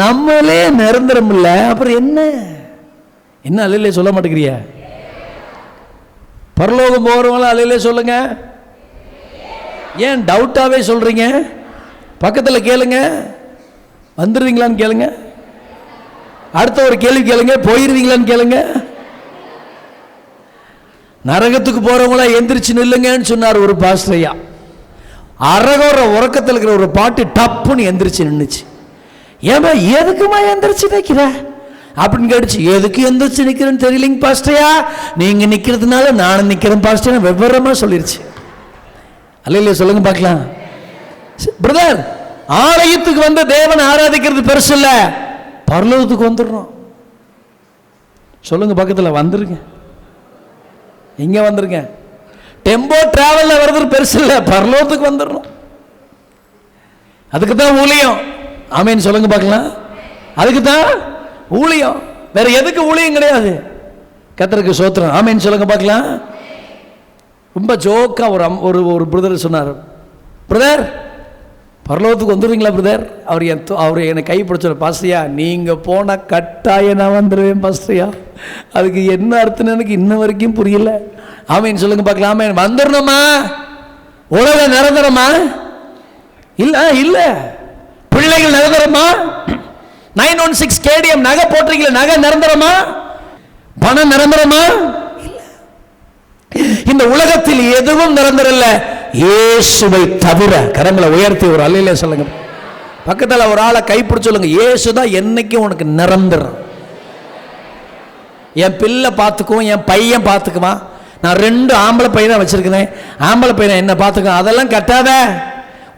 நம்மளே நிரந்தரம் இல்ல, அப்புறம் என்ன அல்லையிலே சொல்ல மாட்டேங்கிறிய? பரலோகம் போறவங்கள அல்லையிலே சொல்லுங்க. ஏன் டவுட்டாவே சொல்றீங்க? பக்கத்துல கேளுங்க. வந்துடுவீங்களான்னு கேளுங்க. அடுத்த ஒரு கேள்வி கேளுங்க, போயிருவீங்களான்னு கேளுங்க. நரகத்துக்கு போறவங்களா எந்திரிச்சு நில்லுங்கன்னு சொன்னார் ஒரு பாஸ்டர் ஐயா. அரகோர உறக்கத்தில் இருக்கிற ஒரு பாட்டு டப்புன்னு எந்திரிச்சு நின்றுச்சு. ஏமா எதுக்குமா எந்திரிச்சு நிற்கிற அப்படின்னு கேட்டுச்சு. எதுக்கு எந்திரிச்சு நிற்கிறேன்னு தெரியலைங்க பாஸ்டரையா, நீங்க நிக்கிறதுனால நானும் நிக்கிறேன் பாஸ்டர் விவரமா சொல்லிருச்சு. அல்லையா சொல்லுங்க பார்க்கலாம். பிரதர், ஆலயத்துக்கு வந்து தேவன் ஆராதிக்கிறது பெருசு இல்ல, பரலோகத்துக்கு வந்துடுறோம். சொல்லுங்க பக்கத்தில் வந்துருங்க. இங்க வந்துருங்க. டெம்போ டிராவல்ல வர்றது பெருசு இல்ல, பரலோகத்துக்கு வந்துடுறோம். அதுக்கு தான் ஊழியம். ஆமேன்னு சொல்லுங்க பார்க்கலாம். அதுக்கு தான் ஊழியம், வேற எதுக்கு ஊழியம் கிடையாது. கர்த்தருக்கு ஸ்தோத்திரம். ஆமேன்னு சொல்லுங்க பார்க்கலாம். ரொம்ப ஜோக்கா ஒரு பிரதர் சொன்னார், பிரதர் பரலோகத்துக்கு வந்துடுவீங்களா பிரதர்? அவர் என்னை கை பிடிச்சார். பாஸ்டரியா, நீங்கள் போனால் கட்டாயம் நான் வந்துடுவேன் பாஸ்டரியா. அதுக்கு என்ன அர்த்தம் எனக்கு இன்ன வரைக்கும் புரியல. ஆமேன்னு சொல்லுங்க பார்க்கலாம். ஆமேன். வந்துடணுமா? உலக நிரந்தரமா? இல்ல. பிள்ளைகள் நிரந்தரமா? 916 KDM நகை போட்டிருக்கீங்க, நகை நிரந்தரமா? பணம் நிரந்தரமா? இந்த உலகத்தில் எதுவும் நிரந்தரம் இல்ல, இயேசுவை தவிர. கரங்களை உயர்த்தி ஒரு அல்லேலூயா சொல்லுங்க. பக்கத்துல ஒரு ஆளை கைப்பிடிச்சு சொல்லுங்க, இயேசுதான் என்னைக்கும் உனக்கு நிரந்தரம். என் பிள்ளை பார்த்துக்குவோம், என் பையன் பார்த்துக்குவான். நான் 2 ஆம்பளை பையனை வச்சிருக்கிறேன். ஆம்பளை பையனை என்ன பார்த்துக்குவான், அதெல்லாம் கட்டாத.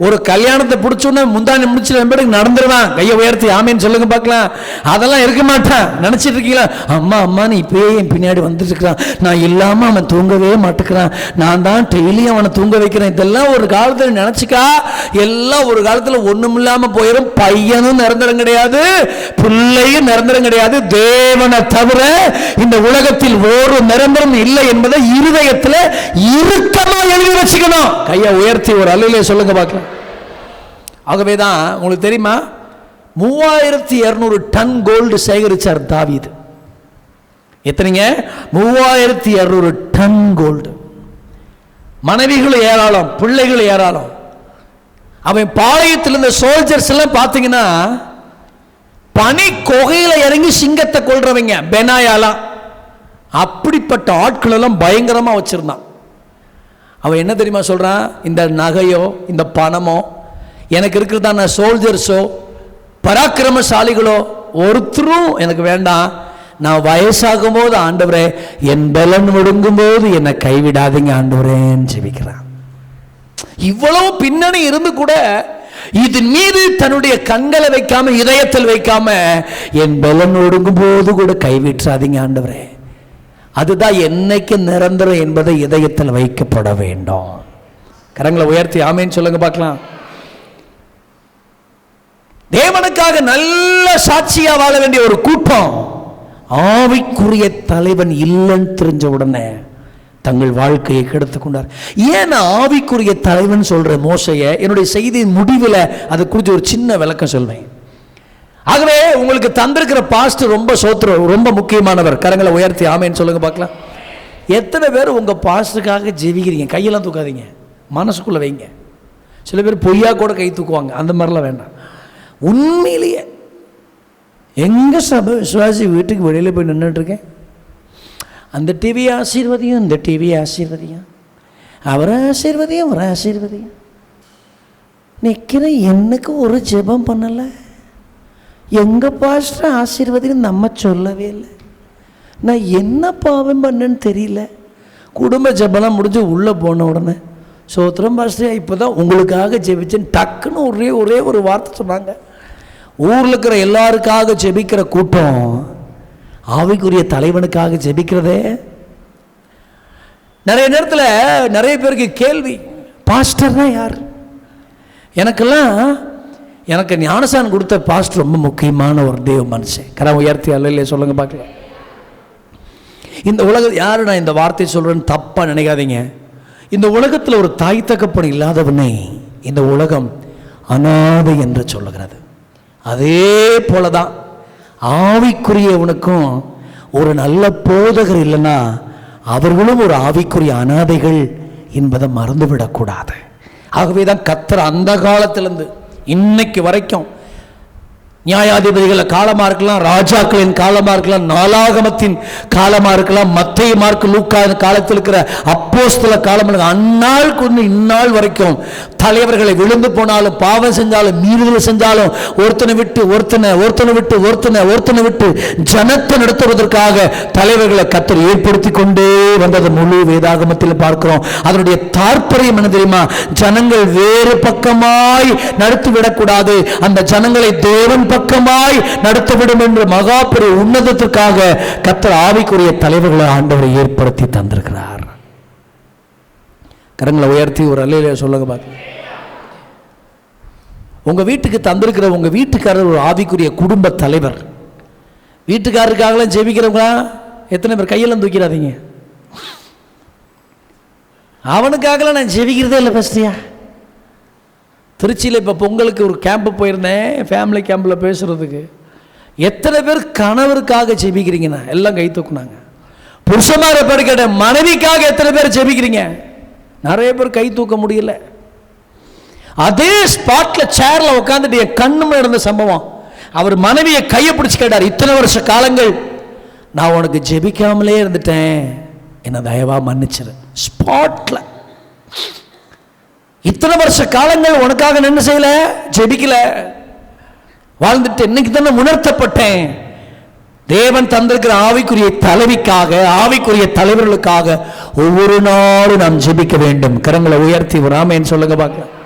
ஒரு கல்யாணத்தை பிடிச்சோன்னு முந்தானி முடிச்சு நம்பருக்கு நடந்துருவான். கையை உயர்த்தி ஆமேன்னு சொல்லுங்க பார்க்கலாம். அதெல்லாம் இருக்க மாட்டான். நினைச்சிட்டு இருக்கீங்களா, அம்மான்னு இப்பயே என் பின்னாடி வந்துட்டு இருக்கிறான், நான் இல்லாம அவன் தூங்கவே மாட்டேங்கிறான், நான் தான் டெய்லியும் அவனை தூங்க வைக்கிறேன். இதெல்லாம் ஒரு காலத்துல நினைச்சுக்கா, எல்லாம் ஒரு காலத்துல ஒண்ணும் இல்லாம போயிடும். பையனும் நிரந்தரம் கிடையாது, பிள்ளையும் நிரந்தரம் கிடையாது. தேவனை தவிர இந்த உலகத்தில் ஒரு நிரந்தரம் இல்லை என்பதை இருதயத்துல இறுக்கமா எழுதி வச்சுக்கணும். கையை உயர்த்தி ஒரு அல்லையிலே சொல்லுங்க பார்க்கலாம். ஆகவேதான் உங்களுக்கு தெரியுமா, 3200 டன் கோல்டு சேகரிச்சார் தாவீது. எத்தனைங்க? 3200 டன் கோல்டு. மனைவிகள் ஏராளம், பிள்ளைகள் ஏராளம். அவன் பாளையத்தில் இருந்த சோல்ஜர்ஸ் எல்லாம் பார்த்தீங்கன்னா பனி கொகையில இறங்கி சிங்கத்தை கொல்றவங்க பெனாயாலாம். அப்படிப்பட்ட ஆட்கள் எல்லாம் பயங்கரமா வச்சிருந்தான். அவன் என்ன தெரியுமா சொல்றான்? இந்த நகையோ இந்த பணமோ எனக்கு இருக்கிறதான சோல்ஜர்ஸோ பராக்கிரமசாலிகளோ ஒருத்தரும் எனக்கு வேண்டாம். நான் வயசாகும் போது ஆண்டவரே என் பலன் ஒடுங்கும் போது என்னை கைவிடாதீங்க ஆண்டவரேன்னு ஜெபிக்கிறான். இவ்வளவு பின்னணி இருந்து கூட இதன் மீது தன்னுடைய கண்களை வைக்காம இதயத்தில் வைக்காம என் பலன் ஒடுங்கும் போது கூட கைவிட்டாதீங்க ஆண்டவரே, அதுதான் என்னைக்கு நிரந்தரம் என்பதை இதயத்தில் வைக்கப்பட வேண்டும். கரங்களை உயர்த்தி ஆமேன்னு சொல்லுங்க பார்க்கலாம். தேவனுக்காக நல்ல சாட்சியா வாழ வேண்டிய ஒரு கூட்டம் ஆவிக்குரிய தலைவன் இல்லைன்னு தெரிஞ்ச உடனே தங்கள் வாழ்க்கையை கெடுத்துக் கொண்டார். ஏன் ஆவிக்குரிய தலைவன் சொல்ற மோசையை என்னுடைய செய்தியின் முடிவில் அதை குறித்து ஒரு சின்ன விளக்கம் சொல்வேன். ஆகவே உங்களுக்கு தந்திருக்கிற பாஸ்டர் ரொம்ப சோத்திரம், ரொம்ப முக்கியமானவர். கரங்களை உயர்த்தி ஆமேன்னு சொல்லுங்க பார்க்கலாம். எத்தனை பேர் உங்க பாஸ்டருக்காக ஜெபிக்கிறீங்க? கையெல்லாம் தூக்காதீங்க, மனசுக்குள்ள வைங்க. சில பேர் பொய்யா கூட கை தூக்குவாங்க, அந்த மாதிரிலாம் வேண்டாம். உண்மையிலேயே எங்க சபை விசுவாசி வீட்டுக்கு வெளியில் போய் நின்றுட்டு இருக்கேன், அந்த டிவியை ஆசீர்வதியும், இந்த டிவியை ஆசீர்வதியும், அவரை ஆசீர்வதியும், அவரை ஆசீர்வதியும் நிற்கிற எனக்கு ஒரு ஜெபம் பண்ணலை. எங்கள் பாஸ்டர் ஆசீர்வதின்னு நம்ம சொல்லவே இல்லை. நான் என்ன பாவம் பண்ணேன்னு தெரியல. குடும்ப ஜெபம்லாம் முடிஞ்சு உள்ளே போன உடனே சோத்திரம் பாஸ்டர் இப்போ தான் உங்களுக்காக ஜெபிச்சேன்னு டக்குன்னு ஒரே ஒரு வார்த்தை சொன்னாங்க. ஊரில் இருக்கிற எல்லாருக்காக ஜெபிக்கிற கூட்டம் ஆவிக்குரிய தலைவனுக்காக ஜெபிக்கிறதே. நிறைய நேரத்தில் நிறைய பேருக்கு கேள்வி, பாஸ்டர்னா யார்? எனக்கு ஞானசான் கொடுத்த பாஸ்டர் ரொம்ப முக்கியமான ஒரு தேவ மனுஷன். கரம் உயர்த்தி அல்ல சொல்லுங்க பார்க்கலாம். இந்த உலகம் யாரு, நான் இந்த வார்த்தை சொல்றேன்னு தப்பா நினைக்காதீங்க. இந்த உலகத்தில் ஒரு தாய் தகப்பன் இல்லாதவனை இந்த உலகம் அனாதை என்று சொல்லுகிறது. அதே போலதான் ஆவிக்குரியவனுக்கும் ஒரு நல்ல போதகர் இல்லைன்னா அவர்களும் ஒரு ஆவிக்குரிய அனாதைகள் என்பதை மறந்துவிடக்கூடாது. ஆகவே தான் கர்த்தர் அந்த காலத்திலிருந்து இன்னைக்கு வரைக்கும் நியாயாதிபதிகள காலமாக இருக்கலாம், ராஜாக்களின் காலமாக இருக்கலாம், நாளாகமத்தின் காலமாக இருக்கலாம், மத்தேயு மார்க்கு லூக்கா காலத்தில் இருக்கிற அப்போஸ்தல காலம், அந்நாள் கொண்டு இந்நாள் வரைக்கும் தலைவர்களை விழுந்து போனாலும் பாவம் செஞ்சாலும் மீறுதல் செஞ்சாலும் ஒருத்தனை விட்டு ஜனத்தை நடத்துவதற்காக தலைவர்களை கர்த்தர் ஏற்படுத்தி கொண்டே வந்தது முழு வேதாகமத்தில் பார்க்கிறோம். அதனுடைய தாற்பயம் என்ன தெரியுமா? ஜனங்கள் வேறு பக்கமாய் நடத்திவிடக்கூடாது, அந்த ஜனங்களை தேவன் பக்கமாய் நடத்தவிடும் என்ற மகாபெரிய உன்னதத்திற்காக கர்த்தர் ஆவிக்குரிய தலைவர்களை ஆண்டவரை ஏற்படுத்தி தந்திருக்கிறார். கரங்களை உயர்த்தி ஒரு அல்லேலூயா சொல்லுங்க பாருங்க. உங்க வீட்டுக்கு தந்திருக்கிற உங்க வீட்டுக்காரர் ஒரு ஆவிக்குரிய குடும்ப தலைவர். வீட்டுக்காரருக்காகலாம் ஜெபிக்கிறவங்களா எத்தனை பேர்? கையெல்லாம் தூக்கிறாதீங்க. அவனுக்காகலாம் நான் ஜெபிக்கிறதே இல்லை. ஃபஸ்ட்டியா திருச்சியில் இப்போ பொங்கலுக்கு ஒரு கேம்பு போயிருந்தேன், ஃபேமிலி கேம்பில் பேசுகிறதுக்கு. எத்தனை பேர் கணவருக்காக ஜெபிக்கிறீங்கண்ணா? எல்லாம் கை தூக்குனாங்க. புருஷமார பேர் கேட்ட மனைவிக்காக எத்தனை பேர் ஜெபிக்கிறீங்க? நிறைய பேர் கை தூக்க முடியல. அதே ஸ்பாட்ல சேர்ல உட்காந்துட்டு என் கண்ணு நடந்த சம்பவம். அவர் மனைவியை கையை பிடிச்சு கேட்டார், இத்தனை வருஷ காலங்கள் நான் உனக்கு ஜெபிக்காமலே இருந்துட்டேன், என்ன தயவா மன்னிச்சிரு. ஸ்பாட்ல இத்தனை வருஷ காலங்கள் உனக்காக என்ன செய்யல, ஜெபிக்கல, வாழ்ந்துட்டு இன்னைக்கு தானே உணர்த்தப்பட்டேன். தேவன் தந்திருக்கிற ஆவிக்குரிய தலைவிக்காக, ஆவிக்குரிய தலைவர்களுக்காக ஒவ்வொரு நாளும் நாம் ஜெபிக்க வேண்டும். கரங்களை உயர்த்தி ஒரு ஆமென் சொல்லுங்க பார்க்க.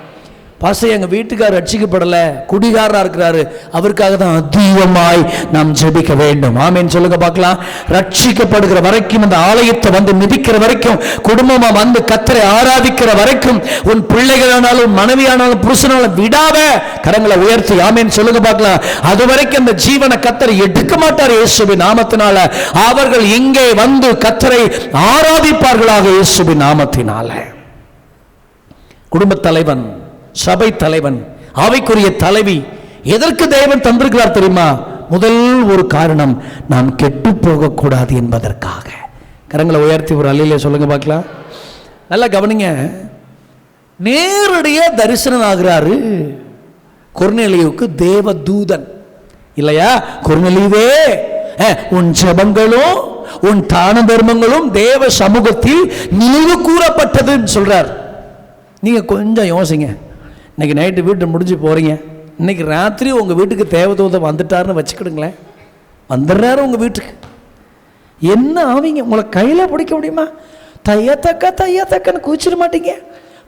பாஸ்டர் எங்கள் வீட்டுக்காரர் ரட்சிக்கப்படலை, குடிகாரராக இருக்கிறாரு, அவருக்காக தான் அதிகமாய் நாம் ஜெபிக்க வேண்டும். ஆமென் சொல்லுங்க பார்க்கலாம். ரட்சிக்கப்படுகிற வரைக்கும், அந்த ஆலயத்தை வந்து மிதிக்கிற வரைக்கும், குடும்பமா வந்து கர்த்தரை ஆராதிக்கிற வரைக்கும், உன் பிள்ளைகளானாலும் மனைவியானாலும் புருஷனாலும் விடாத கரங்களை உயர்த்தி ஆமென் சொல்லுங்க பார்க்கலாம். அது வரைக்கும் அந்த ஜீவனை கர்த்தர் எடுக்க மாட்டார் இயேசுவின் நாமத்தினால. அவர்கள் இங்கே வந்து கர்த்தரை ஆராதிப்பார்களாக இயேசுவின் நாமத்தினால. குடும்ப தலைவன், சபை தலைவன், ஆவிக்குரிய தலைவி எதற்கு தேவன் தந்திருக்கிறார் தெரியுமா? முதல் ஒரு காரணம், நாம் கெட்டு போகக்கூடாது என்பதற்காக. கரங்களை உயர்த்தி ஒரு அல்லையிலே சொல்லுங்க பார்க்கலாம். நல்லா கவனிங்க. நேரடியாக தரிசனம் ஆகிறாரு கொர்நேலியுவுக்கு தேவ தூதன். இல்லையா? கொர்நேலியுவே, உன் ஜெபங்களும் உன் தான தர்மங்களும் தேவ சமூகத்தில் நினைவு கூறப்பட்டதுன்னு சொல்றார். நீங்க கொஞ்சம் யோசிங்க. இன்னைக்கு நைட்டு வீட்டு முடிஞ்சு போறீங்க, இன்னைக்கு ராத்திரி உங்க வீட்டுக்கு தேவதூதன் வந்துட்டாருன்னு வச்சுக்கிடுங்களேன். வந்துடுறாரு உங்க வீட்டுக்கு, என்ன ஆவீங்க? உங்களை கையில பிடிக்க முடியுமா? தையத்தக்கன்னு கூச்சிட மாட்டீங்க.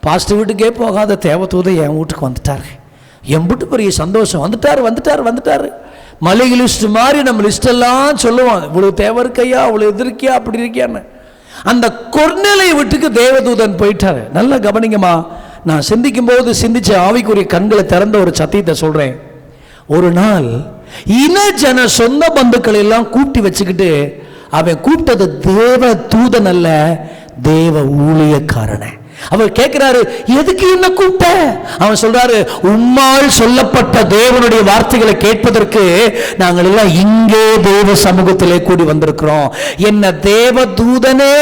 பாஸ்டர் வீட்டுக்கே போகாத தேவதூதன் என் வீட்டுக்கு வந்துட்டாரு, எம்பிட்டு பெரிய சந்தோஷம். வந்துட்டாரு. மளிகை லிஸ்ட் மாதிரி நம்ம லிஸ்ட் எல்லாம் சொல்லுவாங்க, இவ்வளவு தேவை இருக்கையா, இவ்வளவு எதிர்க்கியா, அப்படி இருக்கியான்னு. அந்த கொர்நேலியு வீட்டுக்கு தேவதூதன் போயிட்டாரு. நல்லா கவனிங்கம்மா. நான் சிந்திக்கும் போது சிந்திச்ச ஆவிக்குரிய கண்களை திறந்த ஒரு சத்தியத்தை சொல்றேன். ஒரு நாள் இன சொந்த பந்துக்களை எல்லாம் கூட்டி வச்சுக்கிட்டு, அவன் கூப்பிட்டது தேவ தூதன் அல்ல, தேவ ஊழியக்காரனை. அவர் கேட்கிறாரு, எதுக்கு என்ன கூப்பிட்ட? அவன் சொல்றாரு, உம்மால் சொல்லப்பட்ட தேவனுடைய வார்த்தைகளை கேட்பதற்கு நாங்கள் எல்லாம் இங்கே தேவ சமூகத்திலே கூடி வந்திருக்கிறோம். என்ன தேவ தூதனே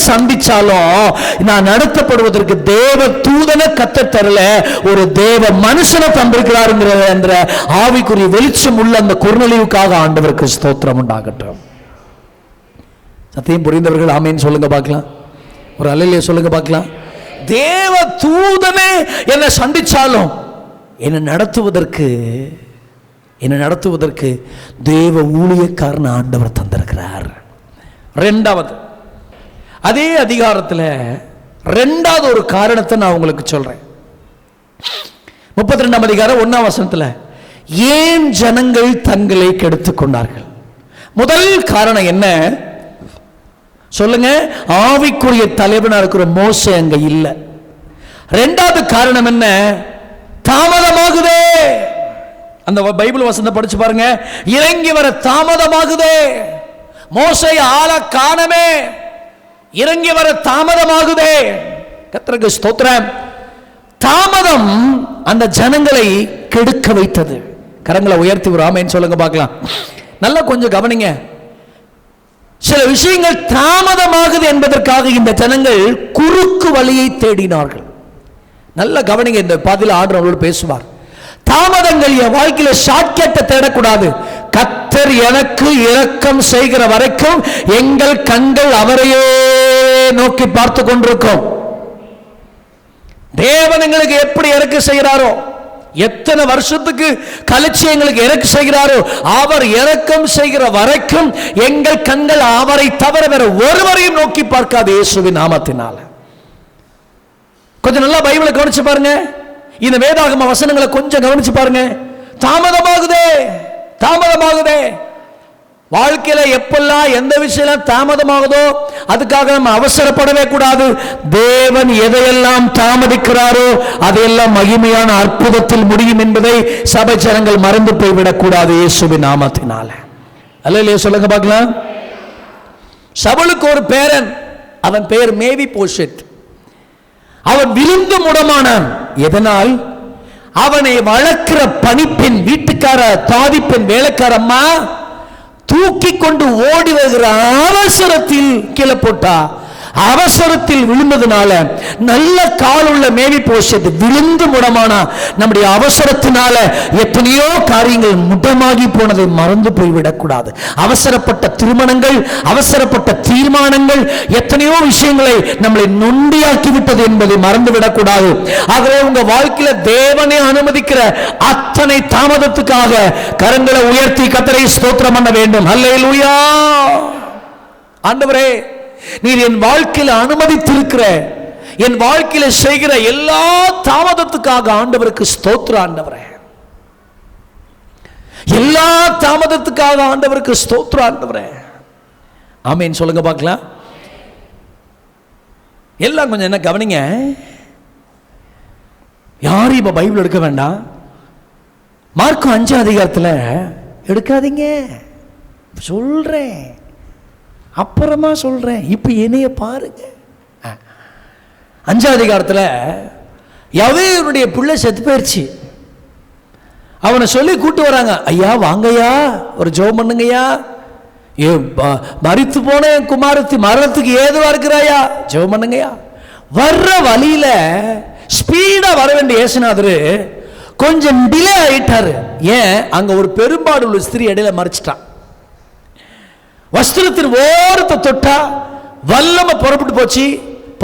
சந்திச்சாலும் நான் நடத்தப்படுவதற்கு தேவ தூதனை கத்த தரல, ஒரு தேவ மனுஷனை தந்திருக்கிறாருங்கிற என்ற ஆவிக்குரிய வெளிச்சம் உள்ள அந்த கொர்நேலியுவுக்காக ஆண்டவருக்கு ஸ்தோத்திரம் உண்டாகட்டும். சத்தியம் புரிந்தவர்கள் ஆமேன்னு சொல்லுங்க பார்க்கலாம். ஒரு அல்லேலூயா சொல்லுங்க பார்க்கலாம். தேவ தூதனே என்னை சந்திச்சாலும் என்னை நடத்துவதற்கு தேவ ஊழியக்காரன் ஆண்டவர் தந்திருக்கிறார். இரண்டாவது, அதே அதிகாரத்தில் இரண்டாவது ஒரு காரணத்தை நான் உங்களுக்கு சொல்றேன். 32ஆம் அதிகாரம் 1ஆம் வசனத்தில், ஏன் ஜனங்கள் தங்களை கெடுத்துக் கொண்டார்கள்? முதல் காரணம் என்ன சொல்லுங்க? ஆவிக்குரிய தலைவனா இருக்கிற மோசே அங்க இல்ல. இரண்டாவது காரணம் என்ன? தாமதமாகுதே. அந்த பைபிள் வசனத்தை படிச்சு பாருங்க. இறங்கி வர தாமதமாகுதே. மோசே ஆள காணமே, இறங்கி வர தாமதமாகுதே. கர்த்தருக்கு ஸ்தோத்திரம். தாமதம் அந்த ஜனங்களை கெடுக்க வைத்தது. கரங்களை உயர்த்தி ஒரு ஆமென் சொல்லுங்க பார்க்கலாம். நல்லா கொஞ்சம் கவனிங்க. சில விஷயங்கள் தாமதமாகுது என்பதற்காக இந்த ஜனங்கள் குறுக்கு வழியை தேடினார்கள். நல்ல கவனிங்க. இந்த பாதியில் ஆண்டவர் அவரோடு பேசுவார். தாமதங்கள் என் வாழ்க்கையில ஷார்ட்கட்டை தேடக்கூடாது. கர்த்தர் எனக்கு இரக்கம் செய்கிற வரைக்கும் எங்கள் கண்கள் அவரையே நோக்கி பார்த்து கொண்டிருக்கும். தேவன் எங்களுக்கு எப்படி இரக்கம் செய்கிறாரோ, எத்தனை வருஷத்துக்கு கழிச்சு எங்களுக்கு இரக்கம் செய்கிறாரோ, அவர் இரக்கம் செய்கிற வரைக்கும் எங்கள் கண்கள் அவரை தவிர வேற ஒருவரையும் நோக்கி பார்க்காது. இயேசுவின் நாமத்தினால. கொஞ்சம் நல்லா பைபிளை கவனிச்சு பாருங்க. இந்த வேதாகம வசனங்களை கொஞ்சம் கவனிச்சு பாருங்க. தாமதமாகுதே. வாழ்க்கையில எப்பெல்லாம் எந்த விஷயம் தாமதமாகுதோ அதுக்காக நம்ம அவசரப்படவே கூடாது. தேவன் எதையெல்லாம் தாமதிக்கிறாரோ அதையெல்லாம் மகிமையான அற்புதத்தில் முடியும் என்பதை சபை ஜனங்கள் மறந்து போய்விடக் கூடாது. இயேசுவின் நாமத்தினால. அல்லேலூயா சொல்லுங்க பார்க்கலாம். சவுலுக்கு ஒரு பேரன், அவன் பெயர் மேவி போஷெத். அவன் விழுந்து முடமானான். எதனால்? அவனை வளர்க்கிற பணிப்பெண், வீட்டுக்கார தாதிப்பெண், வேலைக்காரம்மா தூக்கி கொண்டு ஓடி வருகிற அவசரத்தில் கீழே போட்டா. அவசரத்தில் விழுந்ததுனால நல்ல காலுள்ள மேவி போஷத்து விழுந்து முடமானா. நம்முடைய அவசரத்தினால எத்தனையோ காரியங்கள் முடமாகி போனதை மறந்து போய்விடக்கூடாது. அவசரப்பட்ட திருமணங்கள், அவசரப்பட்ட தீர்மானங்கள் எத்தனையோ விஷயங்களை நம்மளை நொண்டியாக்கி விட்டது என்பதை மறந்துவிடக்கூடாது. ஆகவே உங்க வாழ்க்கையில தேவனே அனுமதிக்கிற அத்தனை தாமதத்துக்காக கரங்களை உயர்த்தி கர்த்தரை ஸ்தோத்திரம் பண்ண வேண்டும். அல்லேலூயா. ஆண்டவரே, நீர் என் வாழ்க்கையில அனுமதித்திருக்கிற, என் வாழ்க்கையில செய்கிற எல்லா தாமதத்துக்காக ஆண்டவருக்கு ஸ்தோத்திரம். ஆண்டவரே, எல்லா தாமதத்துக்காக ஆண்டவருக்கு ஸ்தோத்திரம். ஆண்டவரே, ஆமென் சொல்லுங்க பார்க்கலாம். எல்லாம் கொஞ்சம் என்ன கவனிங்க. யாரும் இப்ப பைபிள் எடுக்க வேண்டாம். மார்க்கு 5 அதிகாரத்தில் எடுக்காதீங்க சொல்றேன், அப்புறமா சொல்றேன். இப்ப என்னைய பாருங்க. 5 அதிகாரத்தில் யவேனுடைய பிள்ளை செத்து போயிடுச்சு. அவனை சொல்லி கூட்டு வராங்க. ஐயா வாங்கய்யா, ஒரு ஜெபம் பண்ணுங்கய்யா, மரித்து போன என் குமாரத்தி மரணத்துக்கு ஏதுவா இருக்கிறாயா, ஜெபம் பண்ணுங்கய்யா. வர்ற வழியில ஸ்பீடா வர வேண்டிய இயேசுநாதர் கொஞ்சம் டிலே ஆயிட்டாரு. ஏன்? அங்க ஒரு பெரும்பாடு உள்ள ஸ்திரீ இடையில மறைச்சிட்டான். வஸ்திரத்தின் ஓரத்தை தொட்டா வல்லமை புறப்பட்டு போச்சு.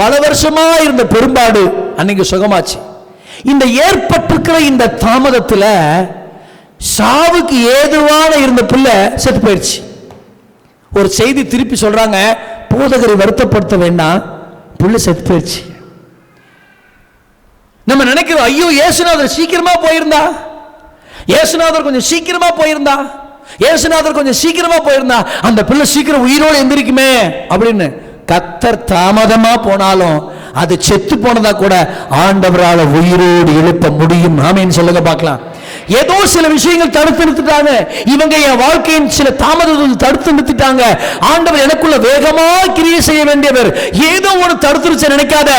பல வருஷமா இருந்த பெரும்பாடு அன்னைக்கு சுகமாச்சு. இந்த ஏற்பட்டிருக்கிற இந்த தாமதத்தில் சாவுக்கு ஏதுவான இருந்த பிள்ளை செத்து போயிடுச்சு. ஒரு செய்தி திருப்பி சொல்றாங்க, போதகரை வருத்தப்படுத்த வேண்டாம், பிள்ளை செத்து போயிடுச்சு. நம்ம நினைக்கிறோம், ஐயோ இயேசுநாதர் சீக்கிரமா போயிருந்தா, இயேசுநாதர் கொஞ்சம் சீக்கிரமா போயிருந்தா, இயேசுநாதர் கொஞ்சம் சீக்கிரமா போயிருந்தா அந்த பிள்ளை சீக்கிரம் உயிரோடு எந்திரிக்குமே அப்படின்னு. கர்த்தர் தாமதமா போனாலும் அது செத்து போனதா கூட ஆண்டவரால் உயிரோடு எழுப்ப முடியும். ஆமென் சொல்லுங்க பார்க்கலாம். ஏதோ சில விஷயங்கள் தடுத்து நிறுத்திட்டாங்க. இவங்க என் வாழ்க்கையின் சில தாமதங்கள் தடுத்து நிறுத்திட்டாங்க. ஆண்டவர் எனக்குள்ள வேகமா கிரியை செய்ய வேண்டியவர். ஏதோ ஒரு தடுத்துருச்சு நினைக்காத.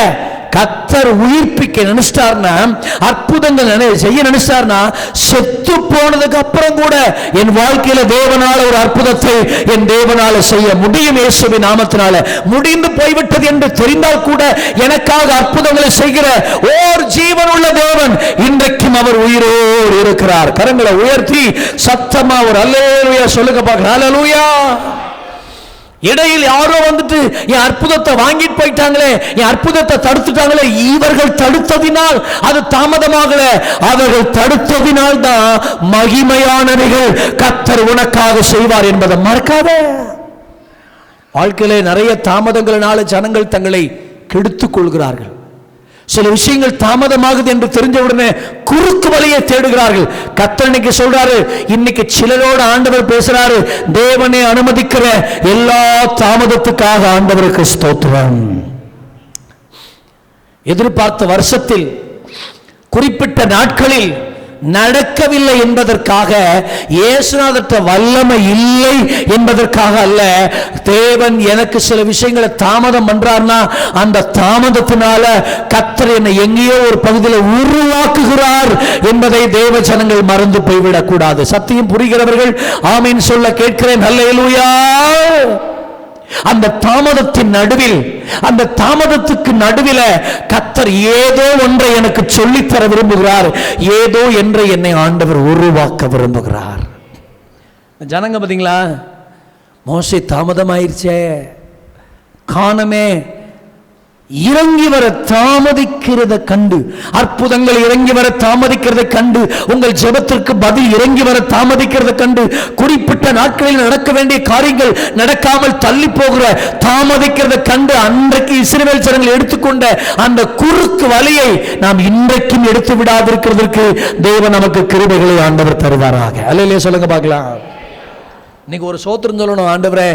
கர்த்தர் உயிர்ப்பிக்க நினைச்சிட்டார்னா, அற்புதங்கள் செய்ய நினைச்சார்னா, செத்து போனதுக்கு அப்புறம் கூட என் வாழ்க்கையில தேவனால ஒரு அற்புதத்தை என் தேவனால செய்ய முடியும். இயேசுவின் நாமத்தினால. முடிந்து போய்விட்டது என்று தெரிந்தால் கூட எனக்காக அற்புதங்களை செய்கிற ஓர் ஜீவனுள்ள தேவன் இன்றைக்கும் அவர் உயிரோடு இருக்கிறார். கரங்களை உயர்த்தி சத்தமா ஒரு அல்லேலூயா சொல்லுங்க பார்க்கலாம். அல்லேலூயா. இடையில் யாரோ வந்துட்டு என் அற்புதத்தை வாங்கிட்டு போயிட்டாங்களே, என் அற்புதத்தை தடுத்துட்டாங்களே, இவர்கள் தடுத்ததினால் அது தாமதமாகல, அவர்கள் தடுத்ததினால் தான் மகிமையானவைகள் கர்த்தர் உனக்காக செய்வார் என்பதை மறக்காத. வாழ்க்கையிலே நிறைய தாமதங்களினால ஜனங்கள் தங்களை கெடுத்துக் கொள்கிறார்கள். சில விஷயங்கள் தாமதமாகுது என்று தெரிஞ்சவுடனே குறுக்கு வழியை தேடுகிறார்கள். கர்த்தர் இன்னைக்கு சொல்றாரு, இன்னைக்கு சிலரோட ஆண்டவர் பேசுறாரு, தேவனை அனுமதிக்கிற எல்லா தாமதத்துக்காக ஆண்டவருக்கு ஸ்தோத்திரம். எதிர்பார்த்த வருஷத்தில் குறிப்பிட்ட நாட்களில் நடக்கவில்லை என்பதற்காக, இயேசுநாதர்ட்ட வல்லமை இல்லை என்பதற்காக அல்ல. தேவன் எனக்கு சில விஷயங்களை தாமதம் பண்றார்னா அந்த தாமதத்தினால கர்த்தர் என்னை எங்கேயோ ஒரு பகுதியில் உருவாக்குகிறார் என்பதை தேவ ஜனங்கள் மறந்து போய்விடக் கூடாது. சத்தியம் புரிகிறவர்கள் ஆமீன் சொல்ல கேட்கிறேன். அல்லேலூயா. அந்த தாமதத்தின் நடுவில், அந்த தாமதத்துக்கு நடுவில் கர்த்தர் ஏதோ ஒன்றை எனக்கு சொல்லித்தர விரும்புகிறார். ஏதோ ஒன்றை என்னை ஆண்டவர் உருவாக்க விரும்புகிறார். ஜனங்க பாத்தீங்களா, மோசே தாமதமாயிருச்சே, காணமே, இறங்கி வர தாமதிக்கிறத கண்டு, அற்புதங்கள் இறங்கி வர தாமதிக்கிறத கண்டு, உங்கள் ஜெபத்திற்கு பதில் இறங்கி வர தாமதிக்கிறத கண்டு, குறிப்பிட்ட நாட்களில் நடக்க வேண்டிய காரியங்கள் நடக்காமல் தள்ளி போகிற தாமதிக்கிறத கண்டு, அன்றைக்கு இஸ்ரவேல் ஜனங்கள் எடுத்துக்கொண்ட அந்த குறுக்கு வழியை நாம் இன்றைக்கும் எடுத்து விடாதிருக்கிறதுக்கு தேவன் நமக்கு கிருபைகளை ஆண்டவர் தருவாராக. அல்லேலூயா சொல்லுங்க பார்க்கலாம். இன்னைக்கு ஒரு சோத்திரம் சொல்லணும், ஆண்டவரே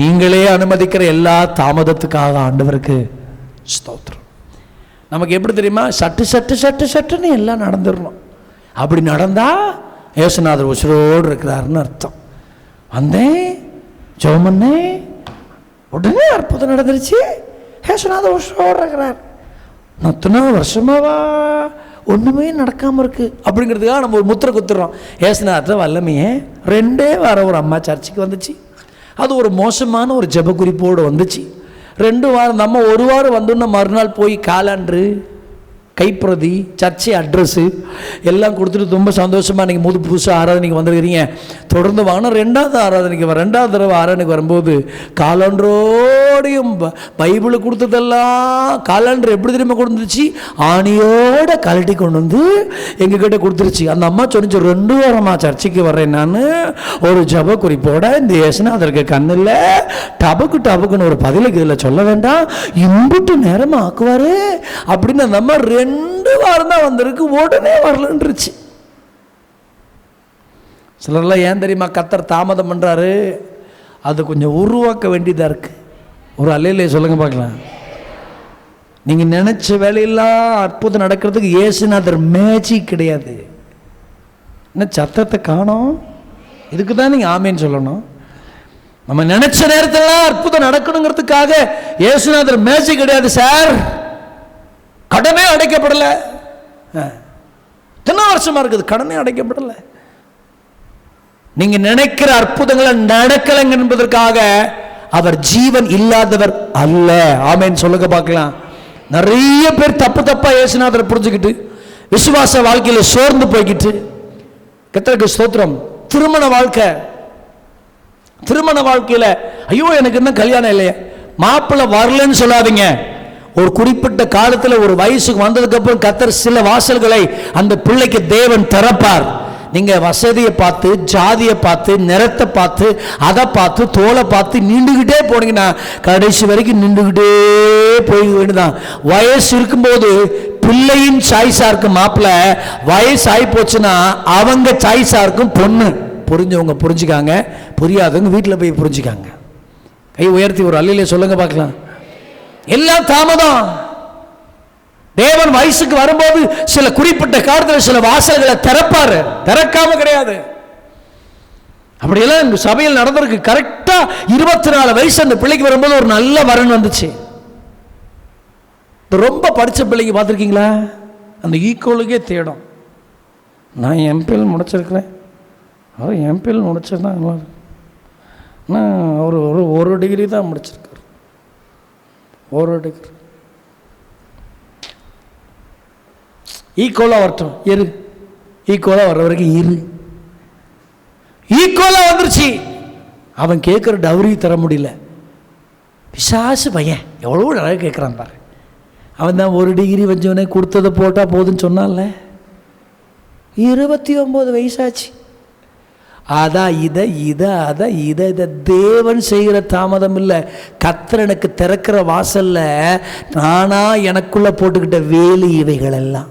நீங்களே அனுமதிக்கிற எல்லா தாமதத்துக்காக ஆண்டவருக்கு ஸ்தோத்திரம். நமக்கு எப்படி தெரியுமா, சட்டு சட்டு சட்டு சட்டுன்னு எல்லாம் நடந்துடணும். அப்படி நடந்தா இயேசுநாதர் உசுரோடு இருக்கிறாருன்னு அர்த்தம். வந்தேன், ஜெபம் பண்ணேன், உடனே அற்புதம் நடந்துருச்சு, இயேசுநாதர் உசுரோடு இருக்கிறார். நத்தனா வருஷமாவா ஒன்றுமே நடக்காமல் இருக்கு அப்படிங்கிறதுக்காக நம்ம ஒரு முத்திரை குத்துறோம். இயேசுநாதர் வல்லமையே 2 வாரம் ஒரு அம்மா சர்ச்சுக்கு வந்துச்சு. அது ஒரு மோசமான ஒரு ஜெப குறிப்போடு வந்துச்சு. 2 வாரம், நம்ம 1 வாரம் வந்தோன்னா மறுநாள் போய் காலாண்டு, கைப்பிரதி, சர்ச்சை அட்ரஸு எல்லாம் கொடுத்துட்டு ரொம்ப சந்தோஷமாக நீங்கள் புதுசாக ஆராதனைக்கு வந்துருக்கிறீங்க, தொடர்ந்து வாங்கினா 2வது ஆராதனைக்கு 2வது தடவை ஆராதனைக்கு வரும்போது காலாண்டரோடையும் பைபிளை கொடுத்ததெல்லாம், காலாண்டர் எப்படி தெரியுமா கொடுத்துருச்சு, ஆணியோட கழட்டி கொண்டு வந்து எங்ககிட்ட கொடுத்துருச்சு. அந்த அம்மா சொன்னிச்சு, 2 வாரமாக சர்ச்சைக்கு வர்றேன் நான், ஒரு ஜப குறிப்போட இந்த இயேசுநாதருக்கு கண்ணில் டபக்குன்னு ஒரு பதிலுக்கு இதில் சொல்ல வேண்டாம், இம்புட்டு நேரமாக ஆக்குவார் அப்படின்னு அந்த அம்மா 2 வாரம் தான் வந்திருக்கு, உடனே வரலன்றுச்சு. சிலர்லாம் ஏன் தெரியுமா கர்த்தர் தாமதம் பண்றாரு, அது கொஞ்சம் உருவாக்க வேண்டியதா இருக்கு. ஒரு அல்லேலூயா சொல்லுங்க பார்க்கலாம். நீங்க நினைச்ச வேலையெல்லாம் அற்புதம் நடக்கிறதுக்கு இயேசுநாதர் மேஜிக் கிடையாது. என்ன சத்தத்தை காணோம், இதுக்கு தான் நீங்க ஆமேன்னு சொல்லணும். நம்ம நினைச்ச நேரத்தில் அற்புதம் நடக்கணுங்கிறதுக்காக இயேசுநாதர் மேஜிக் கிடையாது சார். கடனே அடைக்கப்படல, எத்தனை வருஷமா இருக்குது, கடனே அடைக்கப்படலை. நீங்க நினைக்கிற அற்புதங்களை நடக்கலைங்க என்பதற்காக அவர் ஜீவன் இல்லாதவர் அல்ல. ஆமென் சொல்லுங்க பார்க்கலாம். நிறைய பேர் தப்பா இயேசுநாதரை புரிஞ்சுக்கிட்டு விசுவாச வாழ்க்கையில சோர்ந்து போய்கிட்டு, கர்த்தருக்கு ஸ்தோத்திரம். திருமண வாழ்க்கையில ஐயோ எனக்கு இன்னும் கல்யாணம் இல்லையே, மாப்பிள்ளை வரலன்னு சொல்லாதீங்க. ஒரு குறிப்பிட்ட காலத்துல ஒரு வயசுக்கு வந்ததுக்கு அப்புறம் கர்த்தர் சில வாசல்களை அந்த பிள்ளைக்கு தேவன் திறப்பார். நீங்க வசதியை பார்த்து, ஜாதியை பார்த்து, நிறத்தை பார்த்து, அதை பார்த்து, தோலை பார்த்து நின்றுகிட்டே போனீங்கன்னா கடைசி வரைக்கும் நின்றுகிட்டே போய் வேண்டுதான். வயசு இருக்கும்போது பிள்ளையின் சாய்ஸா இருக்கும் மாப்பிள்ளை, வயசு ஆகி போச்சுன்னா அவங்க சாய்ஸா இருக்கும் பொண்ணு. புரிஞ்சவங்க புரிஞ்சுக்காங்க, புரியாதவங்க வீட்டில் போய் புரிஞ்சுக்காங்க. கை உயர்த்தி ஒரு அல்லையிலே சொல்லுங்க பார்க்கலாம். எல்லாம் தாமதம். தேவன் வயசுக்கு வரும்போது சில குறிப்பிட்ட காலத்தில் சில வாசல்களை திறப்பாரு, திறக்காம கிடையாது. அப்படியெல்லாம் சபையில் நடந்திருக்கு. கரெக்டா 24 வயசு அந்த பிள்ளைக்கு வரும்போது ஒரு நல்ல வரன் வந்துச்சு. ரொம்ப படித்த பிள்ளைங்க பார்த்துருக்கீங்களா? அந்த ஈக்குவலுக்கே தேடும். நான் எம்பிஎல் முடிச்சிருக்கிறேன், அவர் எம்பிஎல் முடிச்சிருந்தா அவர் ஒரு டிகிரி தான் முடிச்சிருக்காரு, ஒரு டிகிரி. ஈக்குவலாக வரட்டும், இரு. ஈக்குவலாக வர்ற வரைக்கும் இரு. ஈக்குவலாக வந்துருச்சு, அவன் கேட்குற டவுரி தர முடியல. பிசாசு பையன் எவ்வளோ நல்லா கேட்குறான் பாரு. அவன் தான் ஒரு டிகிரி வச்சவனே கொடுத்ததை போட்டால் போதுன்னு சொன்னான்ல. 29 வயசாச்சு. அதான் இதை தேவன் செய்கிற தாமதம் இல்லை. கர்த்தர் எனக்கு திறக்கிற வாசல்ல நானா எனக்குள்ள போட்டுக்கிட்ட வேலி இவைகள் எல்லாம்.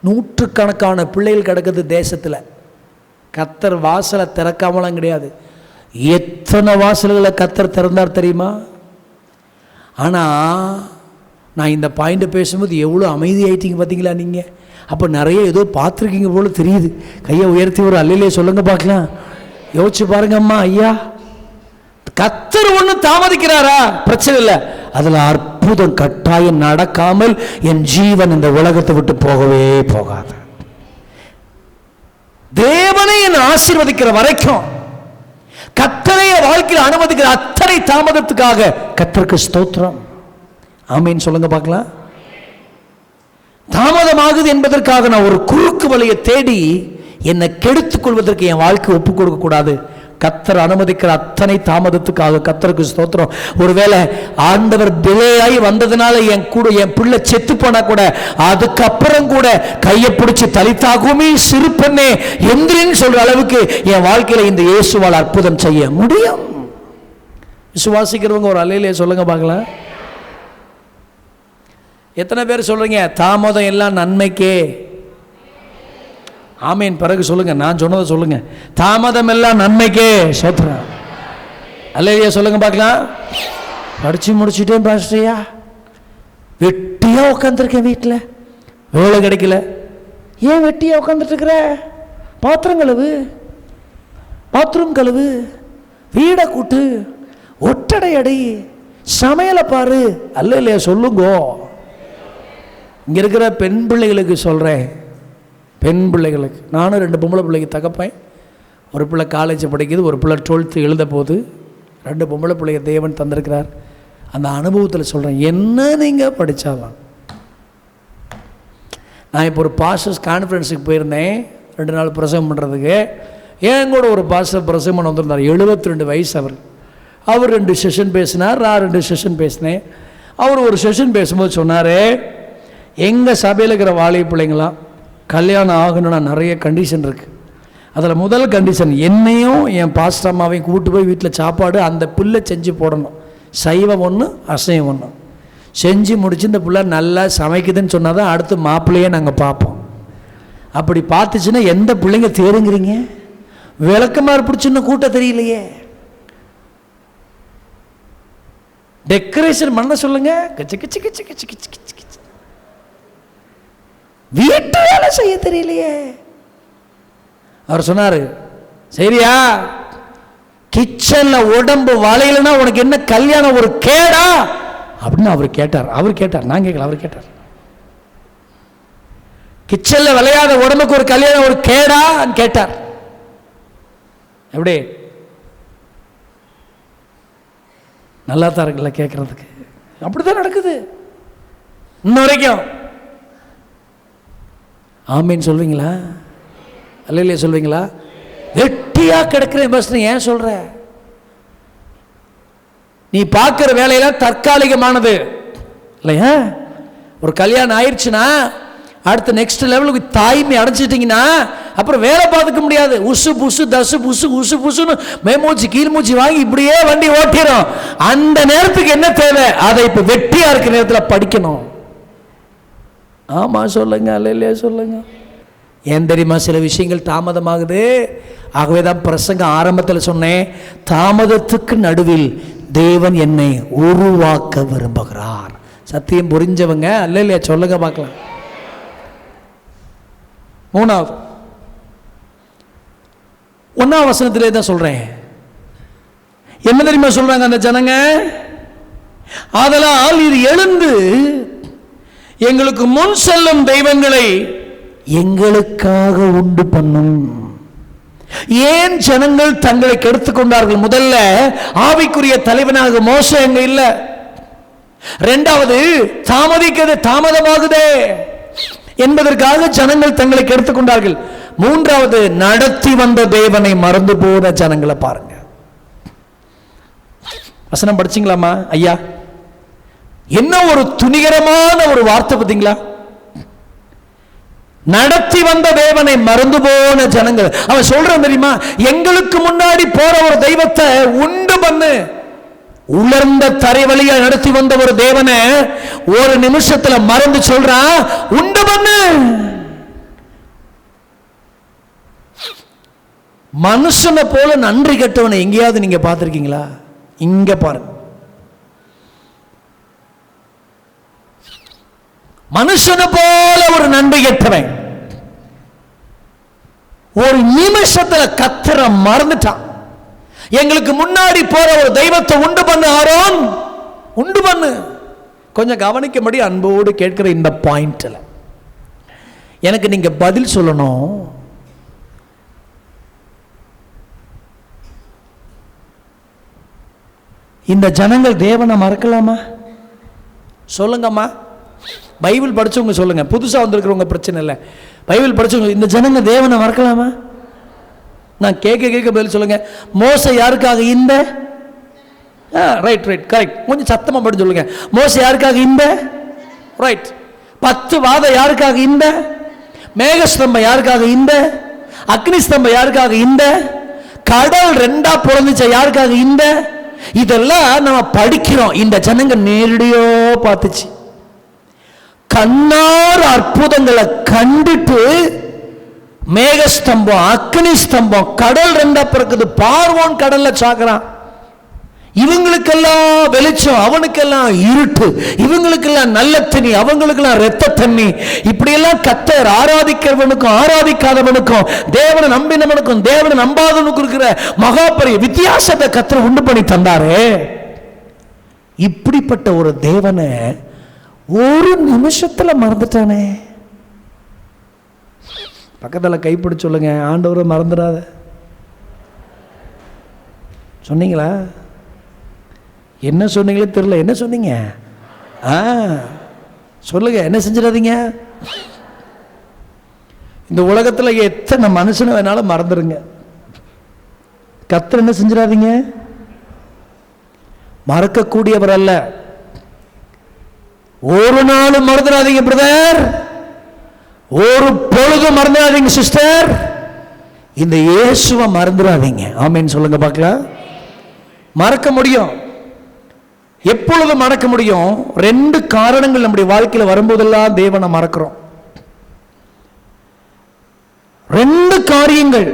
நூற்றுக்கணக்கான பிள்ளைகள் கிடக்குது தேசத்தில். கர்த்தர் வாசலை திறக்காமலாம் கிடையாது. எத்தனை வாசல்களை கர்த்தர் திறந்தார் தெரியுமா? ஆனால் நான் இந்த பாயிண்ட் பேசும்போது எவ்வளோ அமைதியாயிட்டீங்க பார்த்தீங்களா நீங்கள்? அப்போ நிறைய ஏதோ பார்த்துருக்கீங்க போல தெரியுது. கையை உயர்த்தி ஒரு அல்லையிலே சொல்லுங்க பார்க்கலாம். யோசிச்சு பாருங்க அம்மா ஐயா. கர்த்தர் ஒன்று தாமதிக்கிறாரா? பிரச்சனை இல்லை, அதில் அற்புதம் கட்டாயம் நடக்காமல் என் ஜீவன் இந்த உலகத்தை விட்டு போகவே போகாது. தேவனை என் ஆசீர்வதிக்கிற வரைக்கும், கர்த்தரை வாழ்க்கையில் அனுமதிக்கிற அத்தனை தாமதத்துக்காக கர்த்தருக்கு ஸ்தோத்திரம். ஆமீன் சொல்லுங்க பார்க்கலாம். தாமதமாகுது என்பதற்காக நான் ஒரு குறுக்கு வழியை தேடி என்னை கெடுத்துக் கொள்வதற்கு என் வாழ்க்கை ஒப்புக் கொடுக்க கூடாது. கர்த்தர் அனுமதிக்கிற அத்தனை தாமதத்துக்காக கர்த்தருக்கு ஸ்தோத்திரம். ஒருவேளை ஆண்டவர் டிலேயாகி வந்ததுனால என் பிள்ளை செத்து போனா கூட, அதுக்கப்புறம் கூட கையை பிடிச்சி தலித்தாகுமே சிறு பெண்ணே எந்திரின்னு சொல்ற அளவுக்கு என் வாழ்க்கையில இந்த இயேசுவால் அற்புதம் செய்ய முடியும். விசுவாசிக்கிறவங்க ஒரு அலையிலே சொல்லுங்க பார்க்கலாம். எத்தனை பேர் சொல்றீங்க தாமதம் எல்லாம் நன்மைக்கே? ஆமீன். பிறகு சொல்லுங்க, நான் சொன்னதை சொல்லுங்க. தாமதம் எல்லாம் நன்மைக்கே. சோத்ரா அல்லையா சொல்லுங்க பார்க்கலாம். படிச்சு முடிச்சுட்டேன் பாஸ்டர்யா, வெட்டியா உட்காந்துருக்கேன், வீட்டில் வேலை கிடைக்கல. ஏன் வெட்டியா உட்காந்துட்டு இருக்கிற? பாத்திரம் கழுவு, பாத்ரூம் கழுவு, வீடை கூட்டு, ஒட்டடை அடி, சமையலை பாரு. அல்ல இல்லையா சொல்லுங்க. இங்கே இருக்கிற பெண் பிள்ளைகளுக்கு சொல்கிறேன், பெண் பிள்ளைகளுக்கு. நானும் 2 பொம்பளை பிள்ளைக்கு தகப்பேன். ஒரு பிள்ளை காலேஜ் படிக்குது, ஒரு பிள்ளை 12th எழுத போகுது. 2 பொம்பளை பிள்ளைங்க தேவன் தந்திருக்கிறார். அந்த அனுபவத்தில் சொல்கிறேன், என்ன நீங்கள் படித்தாலும். நான் இப்போ ஒரு பாஸ்டர்ஸ் கான்ஃபரன்ஸுக்கு போயிருந்தேன் 2 நாள் பிரசவம் பண்ணுறதுக்கு. ஏன் கூட ஒரு பாஸ்டர் பிரசவம் பண்ண வந்திருந்தார். 72 வயசு அவர் 2 செஷன் பேசினார், நான் 2 செஷன் பேசினேன். அவர் ஒரு செஷன் பேசும்போது சொன்னார், எங்கள் சபையில் இருக்கிற வாலிப பிள்ளைங்களாம் கல்யாணம் ஆகணும்னா நிறைய கண்டிஷன் இருக்குது. அதில் முதல் கண்டிஷன், என்னையும் என் பாஸ்டர் அம்மாவையும் கூப்பிட்டு போய் வீட்டில் சாப்பாடு அந்த பிள்ளை செஞ்சு போடணும். சைவம் ஒன்று, அசைவம் ஒன்று செஞ்சு முடிச்சு இந்த பிள்ளை நல்லா சமைக்குதுன்னு சொன்னால் தான் அடுத்து மாப்பிள்ளையே நாங்கள் பார்ப்போம். அப்படி பார்த்துச்சுன்னா எந்த பிள்ளைங்க தேருங்கிறீங்க? விளக்கமாறு பிடிச்சுன்னு கூட்ட தெரியலையே. டெக்கரேஷன் பண்ண சொல்லுங்க, கிச்சு கிச்சு கிச்சு கிச்சு கிச்சு கிச்சு. வீட்டு வேலை செய்ய தெரியலையே. அவர் சொன்னாரு, சரியா கிச்சன்ல உடம்பு வளையலன்னா உனக்கு என்ன கல்யாணம் ஒரு கேடா அப்படின்னு அவர் கேட்டார். நான் கேட்கல, அவர் கேட்டார். கிச்சன்ல விளையாத உடம்புக்கு ஒரு கல்யாணம் ஒரு கேடா கேட்டார். எப்படி நல்லா தான் இருக்குல்ல கேட்கறதுக்கு? அப்படிதான் நடக்குது இன்ன வரைக்கும். ஆமீன் சொல்வீங்களா? அல்லேலூயா சொல்வீங்களா? வெட்டியா கிடக்கிறேன் பஸ் ஏன் சொல்ற? நீ பார்க்கிற வேலையெல்லாம் தற்காலிகமானது இல்லையா? ஒரு கல்யாணம் ஆயிடுச்சுன்னா அடுத்த நெக்ஸ்ட் லெவலுக்கு தாய்மை அடைஞ்சிட்டீங்கன்னா அப்புறம் வேலை பார்த்துக்க முடியாது. உசு புசு தசு புசு உசு புசுன்னு மேமூச்சு கீழ்மூச்சு வாங்கி இப்படியே வண்டி ஓட்டிடும். அந்த நேரத்துக்கு என்ன தேவை? அதை இப்ப வெட்டியா இருக்கிற நேரத்தில் படிக்கணும். ஆமா சொல்லுங்க, அல்லேலூயா சொல்லுங்க. ஏன் தெரியுமா சில விஷயங்கள் தாமதமாகுது? ஆகவேதான் பிரசங்க ஆரம்பத்தில் சொன்னேன், தாமதத்துக்கு நடுவில் தேவன் என்னை உருவாக்க விரும்புகிறார். சத்தியம் புரிஞ்சவங்க அல்லேலூயா சொல்லுங்க பார்க்கலாம். மூணாவது 1ஆம் வசனத்திலே தான் சொல்றேன். என்ன தெரியுமா சொல்றாங்க அந்த ஜனங்க? ஆதலால் இது எழுந்து எங்களுக்கு முன் செல்லும் தெய்வங்களை எங்களுக்காக உண்டு பண்ணும். ஏன் ஜனங்கள் தங்களை கெடுத்துக் கொண்டார்கள்? முதல்ல ஆவிக்குரிய தலைவனாக மோசே எங்க இல்ல. இரண்டாவது தாமதமாகுதே என்பதற்காக ஜனங்கள் தங்களை கெடுத்துக் கொண்டார்கள். மூன்றாவது நடத்தி வந்த தேவனை மறந்து போன ஜனங்களை பாருங்க. வசனம் படிச்சீங்களாமா ஐயா? என்ன ஒரு துணிகரமான ஒரு வார்த்தை பார்த்தீங்களா? நடத்தி வந்த தேவனை மறந்து போன ஜனங்கள். அவன் சொல்றான் தெரியுமா, எங்களுக்கு முன்னாடி போற ஒரு தெய்வத்தை உண்டு பண்ணு. உலர்ந்த தரை வழியா நடத்தி வந்த ஒரு தேவனை ஒரு நிமிஷத்துல மறந்து சொல்றான் உண்டு பண்ணு. மனுஷனை போல நன்றி கெட்டவனை எங்கேயாவது நீங்க பார்த்திருக்கீங்களா? இங்க பாருங்க, மனுஷனை போல ஒரு நன்றி கெட்டவன் ஒரு நிமிஷத்துல கத்தர மறந்துட்டான். எங்களுக்கு முன்னாடி போற ஒரு தெய்வத்தை உண்டு பண்ணு ஆரோன், உண்டு பண்ணு. கொஞ்சம் கவனிக்கும்படி அன்போடு கேட்கிற இந்த பாயிண்ட்ல எனக்கு நீங்க பதில் சொல்லணும். இந்த ஜனங்கள் தேவனை மறக்கலாமா? சொல்லுங்கம்மா. பைபிள் படிச்சவங்க சொல்லுங்க, புதுசா வந்திருக்கிறவங்க பிரச்சனை இல்லை. பைபிள் படிச்சவங்க இந்த ஜனங்க தேவனை மறக்கலாமா? நான் கேட்க பதில் சொல்லுங்க. மோசே யாருக்காக இந்த ரைட் கரெக்ட், கொஞ்சம் சத்தமா படி சொல்லுங்க. மோசே யாருக்காக இந்த ரைட், 10 வாதை யாருக்காக இந்த, மேகஸ்தம்பம் யாருக்காக இந்த, அக்னி ஸ்தம்பம் யாருக்காக இந்த, கடல் 2ஆ பிளந்துச்ச யாருக்காக இந்த, இதெல்லாம் நம்ம படிக்கிறோம். இந்த ஜனங்க நேரடியோ பார்த்துச்சு, கண்ணார் அற்புதங்களை கண்டுட்டு மேகஸ்தம்பம் அக்னி ஸ்தம்பம் கடல் 2ஆ பிறக்குது, பார்வோன் கடல்ல சாக்குறான். இவங்களுக்கெல்லாம் வெளிச்சம், அவனுக்கெல்லாம் இருட்டு, இவங்களுக்கெல்லாம் நல்ல தண்ணி, அவங்களுக்கெல்லாம் இரத்த தண்ணி. இப்படியெல்லாம் கத்தர் ஆராதிக்கிறவனுக்கும் ஆராதிக்காதவனுக்கும், தேவனை நம்பினவனுக்கும் தேவனை நம்பாதவனுக்கும் இருக்கிற மகாபரிய வித்தியாசத்தை கத்தர் உண்டு பண்ணி தந்தாரே. இப்படிப்பட்ட ஒரு தேவனை ஒரு நிமிஷத்துல மறந்துட்டானே. பக்கத்தில் கைப்பிடி சொல்லுங்க, ஆண்டவரை மறந்துடாத. சொன்னீங்களா? என்ன சொன்னீங்களே தெரியல. என்ன சொன்னீங்க? சொல்லுங்க, என்ன செஞ்சிடாதீங்க. இந்த உலகத்தில் எத்தனை மனுஷனை வேணாலும் மறந்துடுங்க, கர்த்தர் என்ன செஞ்சிடாதீங்க, மறக்கக்கூடியவர் அல்ல. ஒரு நாளும் மறந்துடாதீங்க பிரதர், ஒரு பொழுதும் மறந்துடாதீங்க சிஸ்டர், இந்த இயேசுவை மறந்துடாதீங்க. ஆமென் சொல்லுங்க பார்க்கலாம். மறக்க முடியும், எப்பொழுதும் மறக்க முடியும். 2 காரணங்கள் நம்முடைய வாழ்க்கையில் வரும்போதெல்லாம் தேவனை மறக்கிறோம். 2 காரியங்கள்,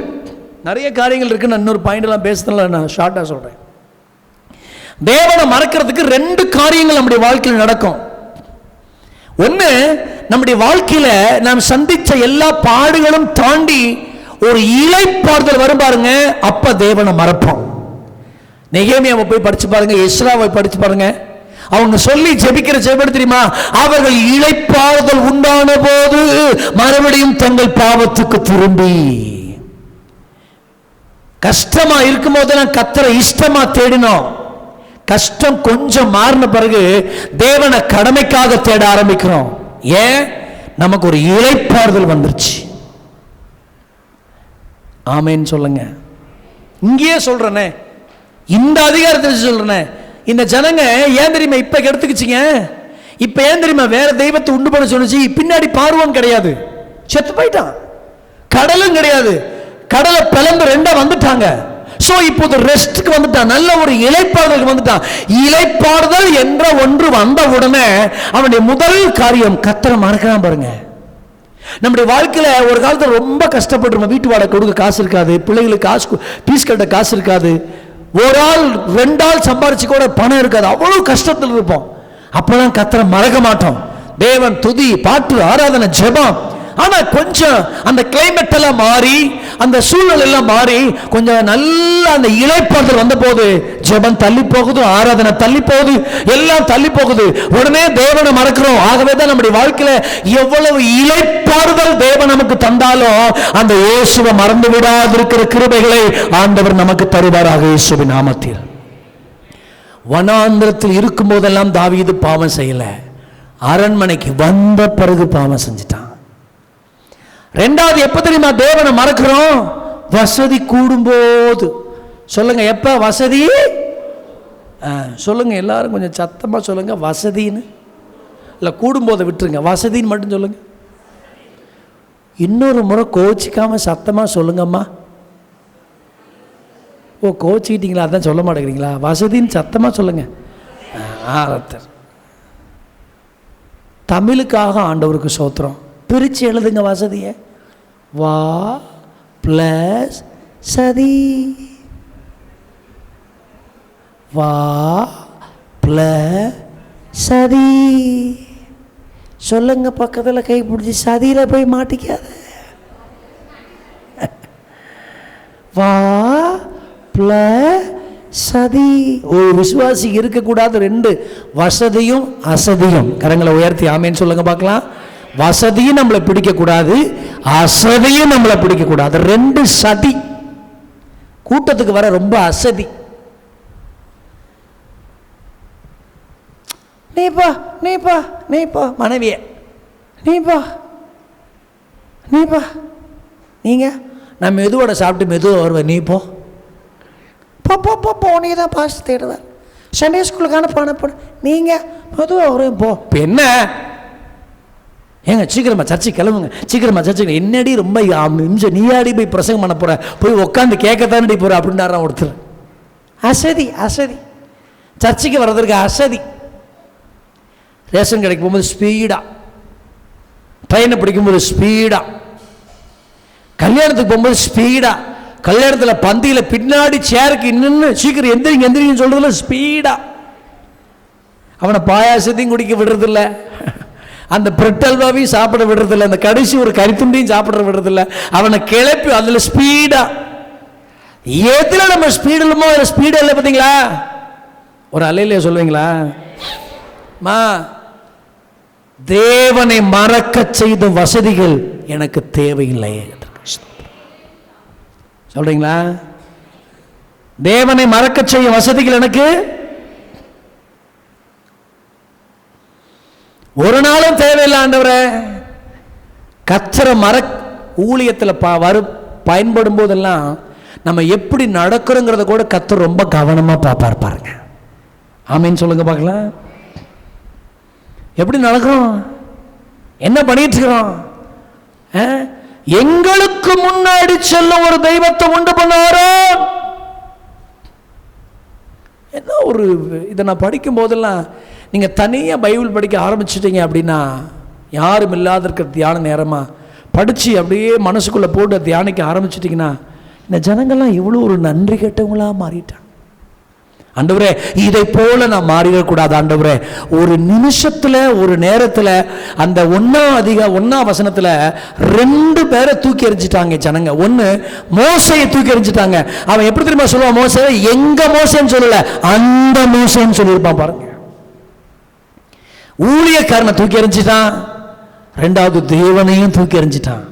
நிறைய காரியங்கள் இருக்கு. நான் இன்னொரு பாயிண்ட் எல்லாம் பேசுறதுல நான் ஷார்ட்டா சொல்றேன். தேவனை மறக்கிறதுக்கு 2 காரியங்கள் நம்முடைய வாழ்க்கையில் நடக்கும். ஒன்று, நம்முடைய வாழ்க்கையில நாம் சந்திச்ச எல்லா பாடுகளும் தாண்டி ஒரு இளைப்பாறுதல் வரும் பாருங்க, அப்ப தேவனை மறப்போம். நெகேமியாவை போய் படிச்சு பாருங்க, எஸ்ராவை படிச்சு பாருங்க. அவங்க சொல்லி ஜெபிக்கிற ஜெபம் தெரியுமா? அவர்கள் இளைப்பாறுதல் உண்டான போது மறுபடியும் தங்கள் பாவத்துக்கு திரும்பி. கஷ்டமா இருக்கும் போதெல்லாம் கர்த்தரை இஷ்டமா தேடினோம். கஷ்டம் கொஞ்சம் மாறின பிறகு தேவனை கடமைக்காக தேட ஆரம்பிக்கிறோம். ஏன்? நமக்கு ஒரு இளைப்பாறுதல் வந்துருச்சு. ஆமென் சொல்லுங்க. இங்கேயே சொல்றேனே, இந்த அதிகாரத்தில் சொல்றேனே, இந்த ஜனங்க ஏன் தெரியுமா இப்ப கெடுத்துக்கிச்சிங்க? இப்ப ஏன் தெரியுமா வேற தெய்வத்தை உண்டு பண்ண சொன்னுச்சு? பின்னாடி பார்வான் கிடையாது, செத்து போயிட்டான். கடலும் கிடையாது, கடலை பிளந்து ரெண்டா வந்துட்டாங்க. சோ இப்போது ரெஸ்ட்க்கு வந்துட்டான், நல்ல ஒரு இளைப்பாறுதலுக்கு வந்துட்டான். இளைப்பாறுதல் என்ற ஒன்று வந்த உடனே அவனுடைய முதல் காரியம் கர்த்தரை மறக்கிறான் பாருங்க. நம்முடைய வாழ்க்கையில ஒரு காலத்துல ரொம்ப கஷ்டப்பட்டுருவோம். வீட்டு வாடகை கொடுக்க காசு இருக்காது, பிள்ளைகளுக்கு காசு பீஸ் கட்ட காசு இருக்காது, ஒரு ஆள் ரெண்டு ஆள் சம்பாரிச்சு கூட பணம் இருக்காது, அவ்வளவு கஷ்டத்தில் இருப்போம். அப்பெல்லாம் கர்த்தரை மறக்க மாட்டோம். தேவன் துதி, பாட்டு, ஆராதனை, ஜெபம். ஆனா கொஞ்சம் அந்த கிளைமேட் எல்லாம் மாறி, அந்த சூழ்நிலை எல்லாம் மாறி, கொஞ்சம் நல்ல அந்த இளைப்பாறுதல் வந்த போது ஜெபம் தள்ளி போகுது, ஆராதனை தள்ளி போகுது, எல்லாம் தள்ளி போகுது. உடனே தேவனை மறக்கிறோம். ஆகவே தான் நம்முடைய வாழ்க்கையில எவ்வளவு இளைப்பாறுதல் தேவன் நமக்கு தந்தாலும் அந்த இயேசுவை மறந்து விடாது இருக்கிற கிருபைகளை ஆண்டவர் நமக்கு தருவாராக இயேசுவின் நாமத்தில். வனாந்திரத்தில் இருக்கும் போதெல்லாம் தாவீது பாவம் செய்யல, அரண்மனைக்கு வந்த பிறகு பாவம் செஞ்சிட்டான். ரெண்டாவது எப்ப தெரியுமா தேவனை மறக்கிறோம்? வசதி கூடும்போது. சொல்லுங்க, எப்ப வசதி? சொல்லுங்க எல்லாரும் கொஞ்சம் சத்தமா சொல்லுங்க. வசதின்னு இல்ல, கூடும்போதை விட்டுருங்க, வசதின்னு மட்டும் சொல்லுங்க. இன்னொரு முறை கோச்சிக்காம சத்தமா சொல்லுங்கம்மா. ஓ, கோச்சிக்கிட்டீங்களா? அதான் சொல்ல மாட்டேங்கிறீங்களா? வசதின்னு சத்தமா சொல்லுங்க. தமிழுக்காக ஆண்டவருக்கு சோத்திரம். பிரிச்சு எழுதுங்க வசதியை. வா பிளஸ் சதி, வா பிளஸ் சதி. சொல்லுங்க, பக்கத்தில் கை பிடிச்சி சதியில் போய் மாட்டிக்காத. வா பிளஸ் சதி. ஒரு விசுவாசி இருக்கக்கூடாது ரெண்டு, வசதியும் அசதியும். கரங்களை உயர்த்தி ஆமேன்னு சொல்லுங்க பார்க்கலாம். வசதியும் நம்மளை பிடிக்க கூடாது, அசதியும் நம்மளை பிடிக்க கூடாது. ரெண்டு சதி. கூட்டத்துக்கு வர ரொம்ப அசதி. நீப்பா நீப்பா நீப்பா மனைவிய நீப்பா நீப்பா நீங்க நான் மெதுவோட சாப்பிட்டு மெதுவாக வருவேன். நீ போ போ நீ தான் பாஸ் தேடுவேன். சண்டே ஸ்கூலுக்கு அனுப்ப நீங்கள் மெதுவாக வருவேன். போ. இப்போ என்ன ஏங்க சீக்கிரமா சர்ச்சைக்கு கிளம்புங்க, சீக்கிரமா சர்ச்சைக்கு. என்னடி ரொம்ப நிமிஷம் நீயாடி போய் பிரசங்கம் பண்ண போற, போய் உட்காந்து கேட்கத்தானடி போற அப்படின்னாரா ஒருத்தர். அசதி அசதி. சர்ச்சைக்கு வர்றதுக்கு அசதி. ரேஷன் கடைக்கு போகும்போது ஸ்பீடா, ட்ரெயினை பிடிக்கும்போது ஸ்பீடா, கல்யாணத்துக்கு போகும்போது ஸ்பீடா, கல்யாணத்தில் பந்தியில் பின்னாடி சேருக்கு இன்னும் சீக்கிரம் எந்திரிங்க எந்திரிங்கன்னு சொல்றதுல ஸ்பீடா. அவனை பாயாசத்தையும் குடிக்க விடுறதில்ல, அந்த பிரெட் அல்வாவையும் சாப்பிட விடுறதில்ல, அந்த கடைசி ஒரு கறித்துண்டையும் சாப்பிட விடுறதில்ல. அவனை கிளப்பி அதில் ஸ்பீடா. எதுல நம்ம ஸ்பீடு இல்லமோ அதில் ஸ்பீடு இல்லை. பார்த்தீங்களா? ஒரு அலையிலே சொல்லுவீங்களா? மா, தேவனை மறக்க செய்த வசதிகள் எனக்கு தேவையில்லை சொல்றீங்களா? தேவனை மறக்க செய்ய வசதிகள் எனக்கு ஒரு நாளும் தேவையில்லை ஆண்டவரே. கர்த்தரை ஊழியத்தில் பயன்படும் போதெல்லாம் நம்ம எப்படி நடக்கிறோங்கிறத கூட கர்த்தர் ரொம்ப கவனமா பார்ப்பார் பாருங்க. ஆமீன் சொல்லுங்க பார்க்கலாம். எப்படி நடக்கிறோம், என்ன பண்ணிட்டு இருக்கிறோம்? எங்களுக்கு முன்னாடி செல்ல ஒரு தெய்வத்தை உண்டு பண்ணாரோ. என்ன ஒரு இதை நான் படிக்கும் போதெல்லாம், நீங்க தனியா பைபிள் படிக்க ஆரம்பிச்சிட்டீங்க அப்படின்னா, யாரும் இல்லாத இருக்கிற தியான நேரமா படிச்சு அப்படியே மனசுக்குள்ள போட்டு தியானிக்க ஆரம்பிச்சிட்டிங்கன்னா, இந்த ஜனங்கள்லாம் எவ்வளோ ஒரு நன்றி கெட்டவங்களா மாறிட்டாங்க. ஆண்டவரே, இதை போல நான் மாறிடக்கூடாது ஆண்டவரே. ஒரு நிமிஷத்துல ஒரு நேரத்துல அந்த ஒன்னாம் வசனத்துல 2 பேரை தூக்கி எறிஞ்சிட்டாங்க ஜனங்க. ஒன்னு மோசையை தூக்கி எறிஞ்சிட்டாங்க. அவன் எப்படி தெரியுமா சொல்லுவான்? மோசே எங்க மோசேன்னு சொல்லல, அந்த மோசேன்னு சொல்லியிருப்பான் பாருங்க. ஊழியக்காரனை தூக்கி எறிஞ்சிட்டான், ரெண்டாவது தேவனையும் தூக்கி எறிஞ்சிட்டான்.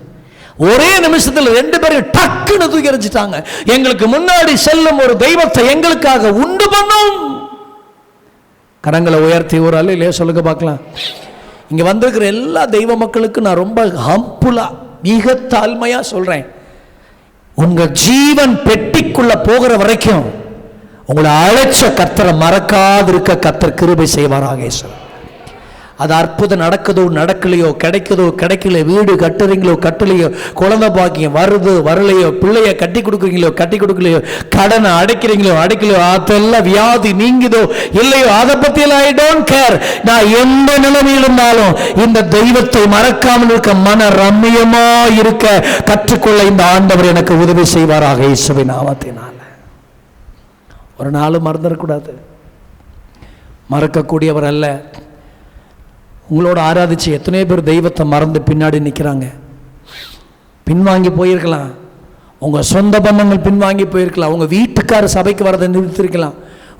ஒரே நிமிஷத்தில் 2 பேரும் டக்குன்னு தூக்கி எறிஞ்சிட்டாங்க. எங்களுக்கு முன்னாடி செல்லும் ஒரு தெய்வத்தை எங்களுக்காக உண்டு பண்ணும். கரங்களை உயர்த்தி ஒரு அல்லையிலே சொல்லுங்க பார்க்கலாம். இங்க வந்திருக்கிற எல்லா தெய்வ மக்களுக்கு நான் ரொம்ப ஹம்புலா, மிக தாழ்மையா சொல்றேன், உங்க ஜீவன் பெட்டிக்குள்ள போகிற வரைக்கும் உங்களை அழைச்ச கர்த்தரை மறக்காதிருக்க கர்த்தர் கிருபை செய்வாராக. அது அற்புதம் நடக்குதோ நடக்கலையோ, கிடைக்குதோ கிடைக்கல, வீடு கட்டுறீங்களோ கட்டலையோ, குழந்தை பாக்கியம் வருது வரலையோ, பிள்ளைய கட்டி கொடுக்குறீங்களோ கட்டி கொடுக்கலையோ, கடனை அடைக்கிறீங்களோ அடைக்கலையோ, அதெல்லாம் வியாதி நீங்குதோ இல்லையோ, அதை பற்றியெல்லாம் ஐ டோன்ட் கேர். நான் எந்த நிலைமையில் இருந்தாலும் இந்த தெய்வத்தை மறக்காமல் இருக்க, மன ரம்மியமா இருக்க கற்றுக்கொள்ள இந்த ஆண்டவர் எனக்கு உதவி செய்வாராக இயேசுவின் நாமத்தினால. ஒரு நாளும் மறந்துடக்கூடாது. மறக்கக்கூடியவர் அல்ல. உங்களோட ஆராதிச்சு எத்தனையோ பேர் தெய்வத்தை மறந்து பின்னாடி நிற்கிறாங்க. பின்வாங்கி போயிருக்கலாம், உங்கள் சொந்த பந்தங்கள் பின்வாங்கி போயிருக்கலாம், உங்கள் வீட்டுக்காரர் சபைக்கு வரதை நிறுத்திருக்கலாம்,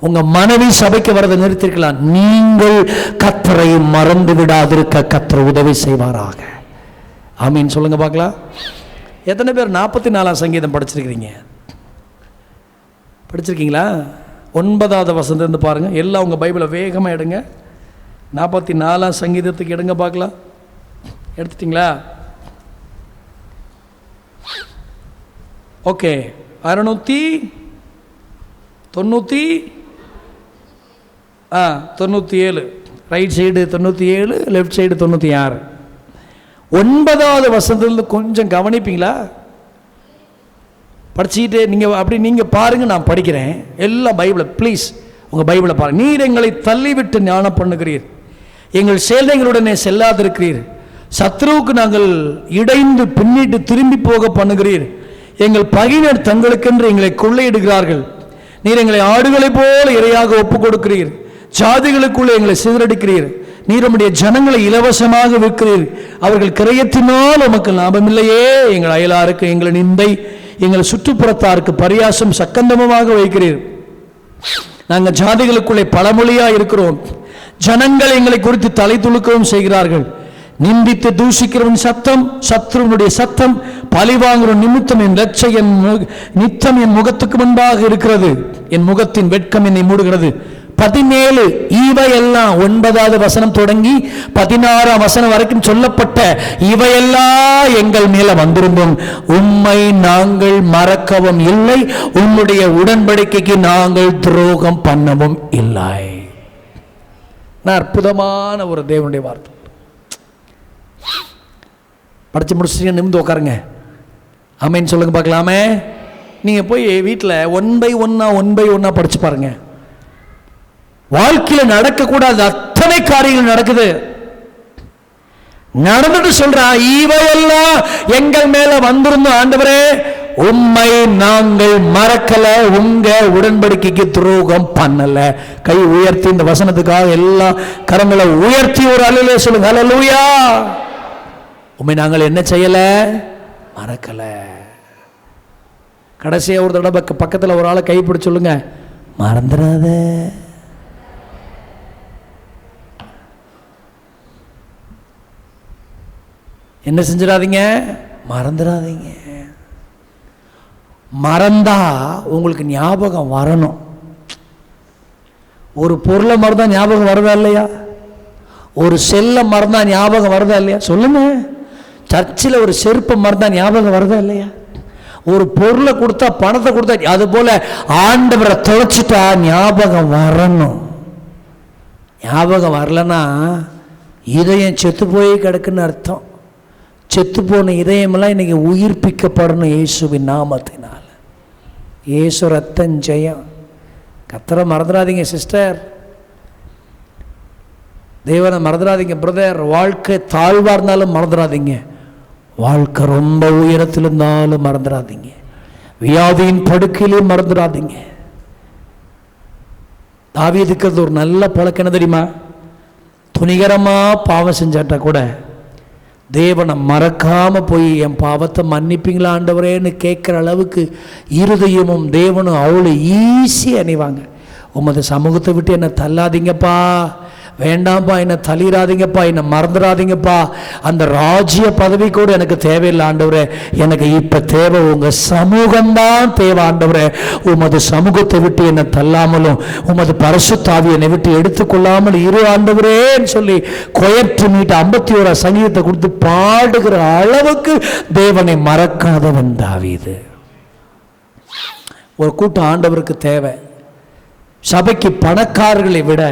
உங்கள் மனைவி சபைக்கு வரதை நிறுத்திருக்கலாம். நீங்கள் கர்த்தரை மறந்து விடாதிருக்க கர்த்தர் உதவி செய்வாராக. ஆமீன் சொல்லுங்க பார்க்கலாம். எத்தனை பேர் 44ஆம் சங்கீதம் படிச்சிருக்கிறீங்க? படிச்சிருக்கீங்களா? 9வது வசனத்திலிருந்து பாருங்க. எல்லாம் உங்கள் பைபிளை வேகமாக எடுங்க. 44ஆம் சங்கீதத்துக்கு எடுங்க பார்க்கலாம். எடுத்துட்டிங்களா? Okay. 697 right side 97, left side 96. 9வது வசனத்திலிருந்து கொஞ்சம் கவனிப்பீங்களா? படிச்சுக்கிட்டு நீங்கள் அப்படி நீங்கள் பாருங்கள், நான் படிக்கிறேன். எல்லாம் பைபிளை ப்ளீஸ் உங்கள் பைபிளை பாருங்கள். நீர் எங்களை தள்ளிவிட்டு ஞானம் பண்ணுகிறீர், எங்கள் செயல்களுடனே செல்லாதிருக்கிறீர், சத்ருவுக்கு நாங்கள் இடைந்து பின்னிட்டு திரும்பி போக பண்ணுகிறீர், எங்கள் பகையினர் தங்களுக்கென்று எங்களை கொள்ளையிடுகிறார்கள், நீர் எங்களை ஆடுகளைப் போல இரையாக ஒப்புக் கொடுக்கிறீர், ஜாதிகளுக்குள்ளே எங்களை சிதறடிக்கிறீர், நீர் நம்முடைய ஜனங்களை இலவசமாக விற்கிறீர், அவர்கள் கிரயத்தினால் உமக்கு லாபமில்லையே, எங்கள் அயலாருக்கு எங்களை நிந்தை, எங்கள் சுற்றுப்புறத்தாருக்கு பரியாசம் சக்கந்தமமாக வைக்கிறீர், நாங்கள் ஜாதிகளுக்குள்ளே பழமொழியா இருக்கிறோம், ஜனங்கள் எங்களை குறித்து தலை துளுக்கவும் செய்கிறார்கள், நிந்தித்து தூஷிக்கிறவன் சத்தம், சத்ருவனுடைய சத்தம், பழிவாங்குற நிமித்தம் என் லட்சை நித்தம் என் முகத்துக்கு முன்பாக இருக்கிறது, என் முகத்தின் வெட்கம் என்னை மூடுகிறது. 17 இவையெல்லாம் 9வது வசனம் தொடங்கி 16ஆம் வசனம் வரைக்கும் சொல்லப்பட்ட இவையெல்லாம் எங்கள் மேல வந்திருந்தும் உம்மை நாங்கள் மறக்கவும் இல்லை, உம்முடைய உடன்படிக்கைக்கு நாங்கள் துரோகம் பண்ணவும் இல்லை. அற்புதமான ஒரு தேவனுடைய வார்த்தை. படிச்சு முடிச்சுட்டு நிமிந்து உட்காருங்க. ஆமேன்னு சொல்லுங்க பார்க்கலாமே. நீங்க போய் வீட்டில் 1 by 1 படிச்சு பாருங்க. வாழ்க்கையில் நடக்கக்கூடாது அத்தனை காரியங்கள் நடக்குது. நடந்துட்டு சொல்றான், இவையெல்லாம் எங்கள் மேல வந்திருந்தோம் ஆண்டவரே, உம்மை நாங்கள் மறக்கல, உங்க உடன்படிக்கைக்கு துரோகம் பண்ணல. கை உயர்த்தி இந்த வசனத்துக்காக எல்லா கரங்களை உயர்த்தி ஒரு அல்லேலூயா சொல்லுங்க. அல்லேலூயா. உம்மை நாங்கள் என்ன செய்யல? மறக்கல. கடைசியா ஒரு தடவை பக்கத்தில் ஒரு ஆளை கைப்பிடி சொல்லுங்க, மறந்துடாத. என்ன செஞ்சிடாதீங்க? மறந்துடாதீங்க. மறந்தா உங்களுக்கு ஞாபகம் வரணும். ஒரு பொருளை மறந்தா ஞாபகம் வருதா இல்லையா? ஒரு செல்லை மறந்தா ஞாபகம் வருதா இல்லையா? சொல்லுங்க. சர்ச்சில் ஒரு செருப்பை மறந்தா ஞாபகம் வருதா இல்லையா? ஒரு பொருளை கொடுத்தா, பணத்தை கொடுத்தா, அது போல ஆண்டவரை தொலைச்சிட்டா ஞாபகம் வரணும். ஞாபகம் வரலன்னா இதயம் செத்து போய் கிடக்குன்னு அர்த்தம். செத்து போன இதயமெல்லாம் இன்னைக்கு உயிர்ப்பிக்கப்படணும் இயேசுவின் நாமத்தினால். இயேசு ரத்தம் ஜெயம். கர்த்தரை மறந்துடாதீங்க சிஸ்டர், தேவனை மறந்துடாதீங்க பிரதர். வாழ்க்கை தாழ்வாக இருந்தாலும் மறந்துடாதீங்க, வாழ்க்கை ரொம்ப உயரத்தில் இருந்தாலும் மறந்துடாதீங்க, வியாதியின் படுக்கையிலையும் மறந்துடாதீங்க. தாவீதுக்கு ஒரு நல்ல பழக்கம் என்ன தெரியுமா? துணிகரமாக பாவம் செஞ்சாட்டா கூட தேவனை மறக்காம போய் என் பாவத்தை மன்னிப்பீங்களா ஆண்டவரேன்னு கேட்குற அளவுக்கு இருதயமும் தேவனும் அவ்வளோ ஈஸியாக அணிவாங்க. உமது சமூகத்தை விட்டு என்னை தள்ளாதீங்கப்பா, வேண்டாம்ப்பா, என்னை தள்ளிடாதீங்கப்பா, என்னை மறந்துடாதீங்கப்பா, அந்த ராஜ்ய பதவி கூட எனக்கு தேவையில்லை ஆண்டவரே, எனக்கு இப்போ தேவை உங்கள் சமூகம்தான் தேவை ஆண்டவரே. உமது சமூகத்தை விட்டு என்னை தள்ளாமலும் உமது பரிசுத்த ஆவியை என்னை விட்டு எடுத்துக்கொள்ளாமல் இரு ஆண்டவரேன்னு சொல்லி கொயற்று மீட்டு 51 சங்கீதத்தை கொடுத்து பாடுகிற அளவுக்கு தேவனை மறக்காதவன் தாவீது. ஒரு கூட்டம் ஆண்டவருக்கு தேவை. சபைக்கு பணக்காரர்களை விட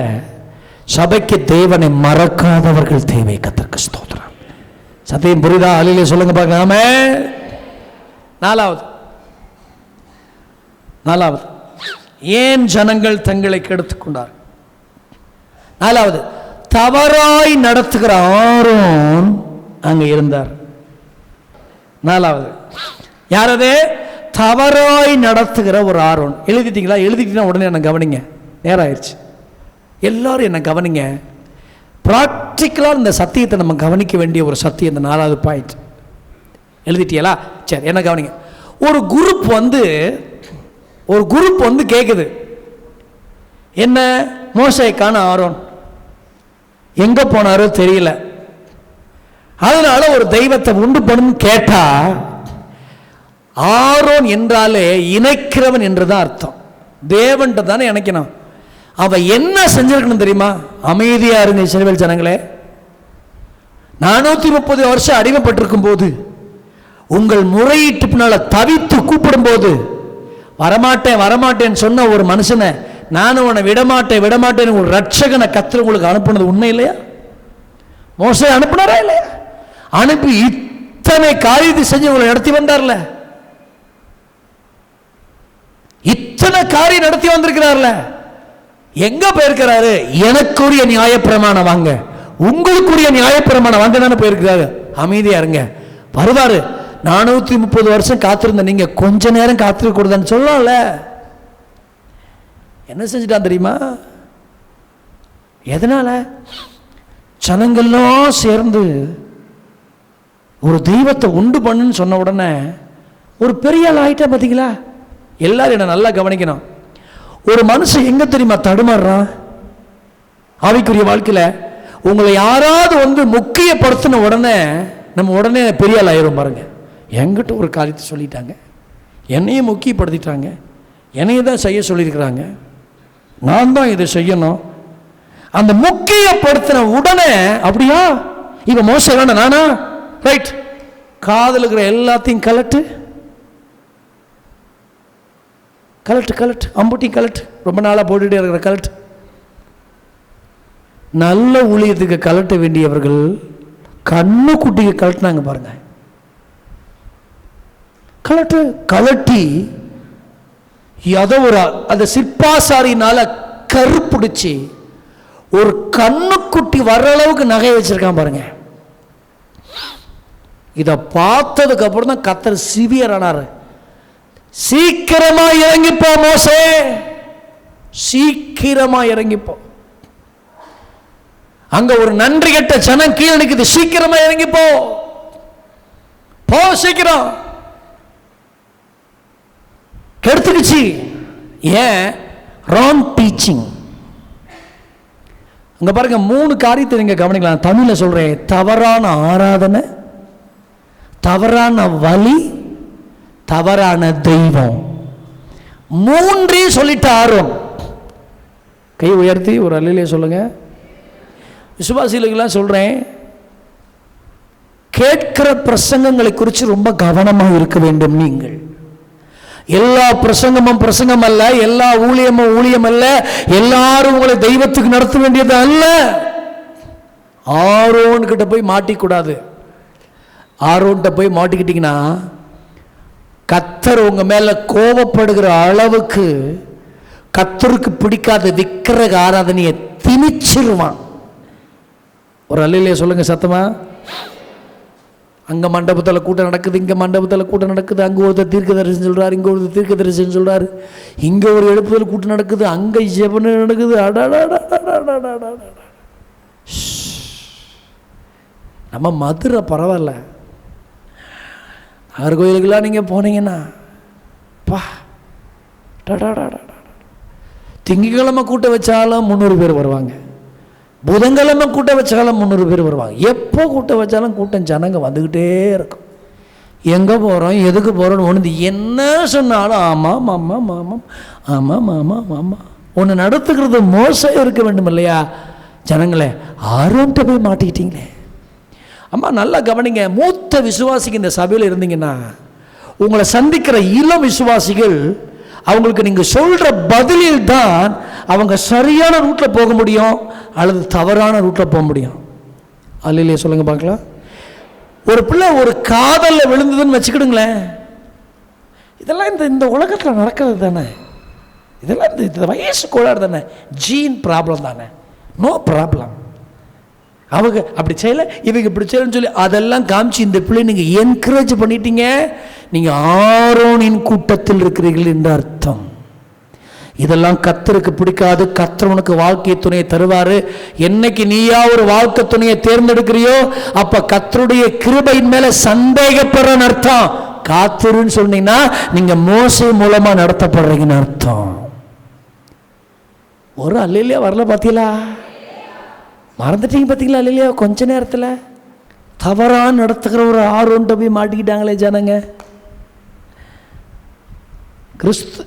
சபைக்கு தேவனை மறக்காதவர்கள் தேவை. கர்த்தருக்கு ஸ்தோத்திரம். சத்தியம் புரியுதா? அல்லேலூயா சொல்லுங்க பார்க்கலாமே. நாலாவது ஏன் ஜனங்கள் தங்களை கெடுத்துக் கொண்டார்? 4வது, தவறாய் நடத்துகிற ஆரோன் அங்க இருந்தார். 4வது யாரது? தவறாய் நடத்துகிற ஒரு ஆரோன். எழுதிட்டீங்களா? எழுதிட்டீங்கன்னா உடனே என்ன கவனிங்க, நேரம் ஆயிடுச்சு. எல்லாரும் என்ன கவனிங்க. ப்ராக்டிக்கலாக இந்த சத்தியத்தை நம்ம கவனிக்க வேண்டிய ஒரு சத்தியம். இந்த 4வது பாயிண்ட் எழுதிட்டீங்களா? சரி, என்ன கவனிங்க. ஒரு குரூப் வந்து கேட்குது, என்ன மோசேக்கான ஆரோன் எங்கே போனாரோ தெரியல, அதனால ஒரு தெய்வத்தை உண்டு பண்ணு கேட்டா, ஆரோன் என்றாலே இணைக்கிறவன் என்றுதான் அர்த்தம். தேவன்கிட்ட தானே இணைக்கணும். அவன் என்ன செஞ்சிருக்கணும் தெரியுமா? அமைதியா இருங்க இஸ்ரவேல் ஜனங்களே. 430 வருஷம் அடிமைப்பட்டிருக்கும் போது, உங்கள் முறையீட்டு பின்னால தவித்து கூப்பிடும் போது, வரமாட்டேன் சொன்ன ஒரு மனுஷனை, நானும் உன்னை விடமாட்டேன் ஒரு ரட்சகனை கர்த்தர் உங்களுக்கு அனுப்புனது உண்மை இல்லையா? மோசே அனுப்புனாரா இல்லையா? அனுப்பி இத்தனை காரியத்தை செஞ்சு உங்களை நடத்தி வந்தார்ல, இத்தனை காரியம் நடத்தி வந்திருக்கிறார்ல. எங்க போயிருக்கிறாரு? எனக்குரிய நியாயப்பிரமாணம் வாங்க, உங்களுக்குரிய நியாயப்பிரமாணம் வாங்க தானே போயிருக்கிறாரு. அமைதியா இருங்க, வருவாரு. 430 வருஷம் காத்திருந்த நீங்க கொஞ்ச நேரம் காத்திருக்க கூடாதுன்னு சொல்லல. என்ன செஞ்சுட்டான் தெரியுமா? எதனால? ஜனங்கள்லாம் சேர்ந்து ஒரு தெய்வத்தை உண்டு பண்ணுன்னு சொன்ன உடனே ஒரு பெரிய ஆள் ஆயிட்டா. பார்த்தீங்களா? எல்லாரும் என்ன நல்லா கவனிக்கணும். ஒரு மனுஷன் எங்க தெரியுமா தடுமாறுறான் ஆவிக்குரிய வாழ்க்கையில? உங்களை யாராவது வந்து முக்கியப்படுத்தின உடனே நம்ம உடனே பெரிய ஆள் ஆயிரும். பாருங்க, என்கிட்ட ஒரு காரியத்தை சொல்லிட்டாங்க, என்னையும் முக்கியப்படுத்திட்டாங்க, என்னையும் தான் செய்ய சொல்லியிருக்கிறாங்க, நான் தான் இதை செய்யணும். அந்த முக்கியப்படுத்தின உடனே அப்படியா இவன் மோசம் வேண்டாம் நானா? ரைட், காதல் இருக்கிற எல்லாத்தையும் கலட்டு, அம்புட்டி கலட்டு, ரொம்ப நாளாக போட்டுட்டே இருக்கிற கலட்டு. நல்ல ஊழியத்துக்கு கலட்ட வேண்டியவர்கள் கண்ணு குட்டிக்கு கலட்டினாங்க பாருங்க. கலட்டி அதை ஒரு அந்த சிற்பாசாரினால கருப்பிடிச்சு ஒரு கண்ணுக்குட்டி வர்ற அளவுக்கு நகை வச்சிருக்கான் பாருங்க. இதை பார்த்ததுக்கு அப்புறம் தான் கர்த்தர் சிவியர் ஆனார். சீக்கிரமா இறங்கிப்போ மோசே, சீக்கிரமா இறங்கிப்போ. அங்க ஒரு நன்றி கெட்ட ஜனம் கீழே நிக்குது. சீக்கிரமா இறங்கிப்போ, போ சீக்கிரம். கெடுத்துடுச்சு. ஏன்? Wrong teaching. அங்க பாருங்க, 3 காரியத்தை நீங்க கவனிக்கலாம். தமிழ்ல சொல்றேன், தவறான ஆராதனை, தவறான வழி, தவறான தெய்வம். 3 சொல்லிட்டாரும். கை உயர்த்தி ஒரு அல்லேலூயா சொல்லுங்க. விசுவாசிகளுக்கெல்லாம் சொல்றேன், கேட்கிற பிரசங்கங்களை குறித்து ரொம்ப கவனமாக இருக்க வேண்டும். நீங்கள் எல்லா பிரசங்கமும் பிரசங்கம் அல்ல, எல்லா ஊழியமும் ஊழியம் அல்ல, எல்லாரும் உங்களை தெய்வத்துக்கு நடத்த வேண்டியது அல்ல. ஆரோன் கிட்ட போய் மாட்டிக்கூடாது. ஆரோன்கிட்ட போய் மாட்டிக்கிட்டீங்கன்னா கர்த்தர் உங்க மேல கோபப்படுகிற அளவுக்கு கர்த்தருக்கு பிடிக்காத விக்கிரக ஆராதனையை திணிச்சிருவான். ஒரு அல்லேலூயா சொல்லுங்க சத்தமா. அங்க மண்டபத்தில் கூட்டம் நடக்குது, இங்க மண்டபத்தில் கூட்டம் நடக்குது, அங்க ஒருத்தர் தீர்க்கதரிசனம் சொல்றாரு, இங்க ஒருத்தர் தீர்க்கதரிசனம் சொல்றாரு, இங்க ஒரு எழுப்புதல் கூட்டம் நடக்குது, அங்க ஜெபம் நடக்குது. நம்ம மதுரை பரவாயில்ல, நாகர்கோயிலுக்கெல்லாம் நீங்க போனீங்கன்னா பா திங்கக்கிழமை கூட்டம் வச்சாலும் 300 பேர் வருவாங்க, புதன்கிழமை கூட்டம் வச்சாலும் 300 பேர் வருவாங்க. எப்போ கூட்டம் வச்சாலும் கூட்டம் ஜனங்க வந்துக்கிட்டே இருக்கும். எங்கே போகிறோம், எதுக்கு போகிறோன்னு ஒன்று என்ன சொன்னாலும் ஆமாம் ஆமாம் ஆமாம் ஆமாம் ஆமாம் ஆமாம். ஒன்று நடத்துக்கிறது மோசம் இருக்க வேண்டும் இல்லையா? ஜனங்களே, ஆரோன்ட்ட போய் மாட்டிக்கிட்டீங்களே. அம்மா நல்லா கவனிங்க. மூத்த விசுவாசிக்கு இந்த சபையில் இருந்தீங்கன்னா உங்களை சந்திக்கிற இளம் விசுவாசிகள் அவங்களுக்கு நீங்கள் சொல்கிற பதிலில் தான் அவங்க சரியான ரூட்டில் போக முடியும் அல்லது தவறான ரூட்டில் போக முடியும். அல்லையே சொல்லுங்க பார்க்கலாம். ஒரு பிள்ளை ஒரு காதலில் விழுந்ததுன்னு வச்சுக்கிடுங்களேன், இதெல்லாம் இந்த உலகத்தில் நடக்கிறது தானே. இதெல்லாம் இந்த வயசு கோளாறு தானே, ஜீன் ப்ராப்ளம் தானே, நோ ப்ராப்ளம். அவங்க அப்படி செய்யலை, இவங்க இப்படி செய்யலன்னு சொல்லி அதெல்லாம் காமிச்சு இந்த பிள்ளை நீங்கள் என்கரேஜ் பண்ணிட்டீங்க, நீங்கள் ஆரோனின் கூட்டத்தில் இருக்கிறீர்கள் என்று அர்த்தம். இதெல்லாம் கர்த்தருக்கு பிடிக்காது. கர்த்தர் உனக்கு வாழ்க்கை துணையை தருவார். என்னைக்கு நீயா ஒரு வாழ்க்கை துணையை தேர்ந்தெடுக்கிறியோ அப்ப கர்த்தருடைய கிருபையின் மேல சந்தேகப்படுறன்னு அர்த்தம். காத்திருன்னு சொன்னீங்கன்னா நீங்க மோசே மூலமா நடத்தப்படுறீங்கன்னு அர்த்தம். ஒரு அல்லையா வரல பார்த்தீங்களா? மறந்துட்டீங்க பார்த்தீங்களா? அல்லையா கொஞ்ச நேரத்தில் தவறாக நடத்துகிற ஒரு ஆர்வம்ட்ட போய் மாட்டிக்கிட்டாங்களே ஜனங்க.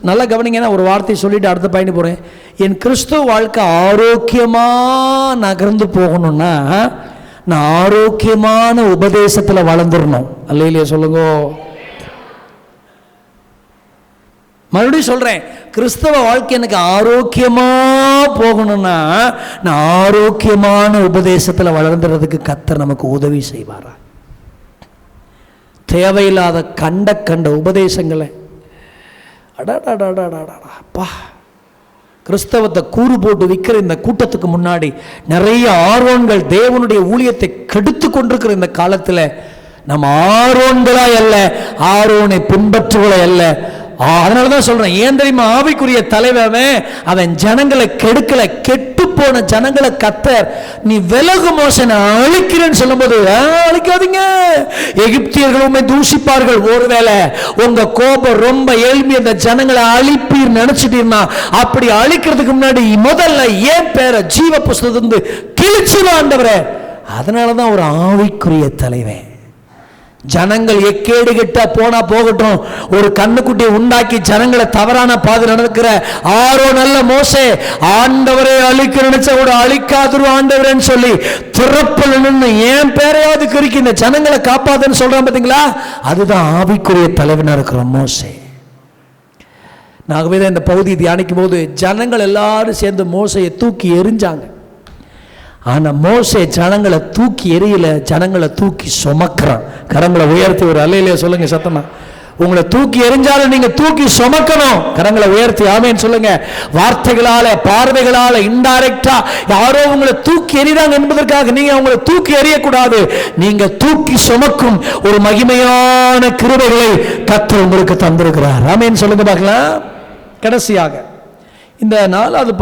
நல்லா கவனிங்க. நான் ஒரு வார்த்தையை சொல்லிட்டு அடுத்த பயணி போகிறேன். என் கிறிஸ்துவ வாழ்க்கை ஆரோக்கியமாக நகர்ந்து போகணும்னா நான் ஆரோக்கியமான உபதேசத்தில் வளர்ந்துடணும். அல்லையிலே சொல்லுங்க. மறுபடியும் சொல்கிறேன், கிறிஸ்தவ வாழ்க்கை எனக்கு ஆரோக்கியமாக போகணும்னா நான் ஆரோக்கியமான உபதேசத்தில் வளர்ந்துறதுக்கு கர்த்தர் நமக்கு உதவி செய்வாரா? தேவையில்லாத கண்ட உபதேசங்களை அப்பா, கிறிஸ்தவத்தை கூறு போட்டு விற்கிற இந்த கூட்டத்துக்கு முன்னாடி நிறைய ஆர்வங்கள் தேவனுடைய ஊழியத்தை கெடுத்து கொண்டிருக்கிற இந்த காலத்தில் நம்ம ஆர்வங்களா அல்ல, ஆர்வனை பின்பற்றுவதை அல்ல. அதனால தான் சொல்றேன், ஏன் தெரியுமா? ஆவிக்குரிய தலைவன் அவன் ஜனங்களை கெடுக்கல, கெட்டு போன ஜனங்களை கர்த்தர் நீ விலகு மோசனை அழிக்கிறேன்னு சொல்லும் போது அழிக்காதீங்க, எகிப்தியர்கள் உண்மை தூஷிப்பார்கள். ஒருவேளை உங்க கோபம் ரொம்ப ஏழ்மை அந்த ஜனங்களை அழிப்பீர் நினைச்சிட்டீங்கன்னா அப்படி அழிக்கிறதுக்கு முன்னாடி முதல்ல ஏன் பேரை ஜீவ புஸ்தகத்திலிருந்து கிழிச்சிடும் ஆண்டவரே. அதனாலதான் ஒரு ஆவிக்குரிய தலைவன் ஜனங்கள் எக்கேடு கிட்ட போனா போகட்டும், ஒரு கண்ணுக்குட்டியை உண்டாக்கி ஜனங்களை தவறான பாதை நடக்கிற ஆரோ நல்ல மோசே ஆண்டவரை அழிக்க நினைச்ச கூட அழிக்காதுரு ஆண்டவரேன்னு சொல்லி திறப்பில் நின்று என் பேரையாவது கிறுக்கி இந்த ஜனங்களை காப்பாதுன்னு சொல்றான் பார்த்தீங்களா? அதுதான் ஆவிக்குரிய தலைவனா இருக்கிற மோசே. நாகவே தான் இந்த பகுதியை தியானிக்கும் போது ஜனங்கள் எல்லாரும் சேர்ந்து மோசையை தூக்கி எறிஞ்சாங்க. ஆனால் மோசே ஜனங்களை தூக்கி எறியல, ஜனங்களை தூக்கி சுமக்கிறான். கரங்களை உயர்த்தி ஒரு அல்லையிலே சொல்லுங்க சத்தமா. உங்களை தூக்கி எறிஞ்சாலும் நீங்க தூக்கி சுமக்கணும். கரங்களை உயர்த்தி ஆமேன்னு சொல்லுங்க. வார்த்தைகளால பார்வைகளால இன்டைரக்டா யாரோ உங்களை தூக்கி எறிறாங்க என்பதற்காக நீங்க அவங்களை தூக்கி எறியக்கூடாது. நீங்க தூக்கி சுமக்கும் ஒரு மகிமையான கிருபைகளை கர்த்தர் உங்களுக்கு தந்திருக்கிறார். ஆமேன்னு சொல்லுங்க பார்க்கலாம். கடைசியாக இந்த நாலாவது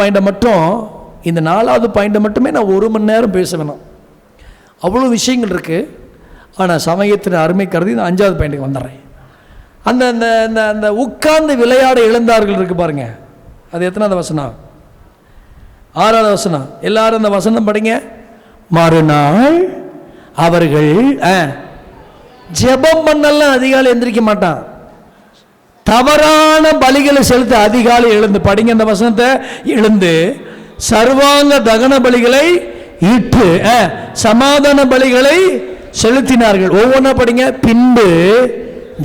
பாயிண்டை மட்டுமே நான் 1 மணி நேரம் பேச வேணும். அவ்வளோ விஷயங்கள் இருக்குது. ஆனால் சமயத்தின் அருமை கருதி நான் 5வது பாயிண்ட்டுக்கு வந்துடுறேன். அந்த அந்த அந்த அந்த உட்கார்ந்து விளையாட எழுந்தார்கள் இருக்கு பாருங்க, அது எத்தனாவது வசனம்? 6வது வசனம். எல்லாரும் அந்த வசனம் படிங்க. மறுநாள் அவர்கள் ஜெபம் பண்ணலாம், அதிகாலை எந்திரிக்க மாட்டான், தவறான பலிகளை செலுத்த அதிகாலை எழுந்து படிங்க அந்த வசனத்தை. எழுந்து சர்வாங்க தகன பலிகளை இட்டு சமாதான பலிகளை செலுத்தினார்கள். ஒவ்வொன்றா படிங்க. பின்பு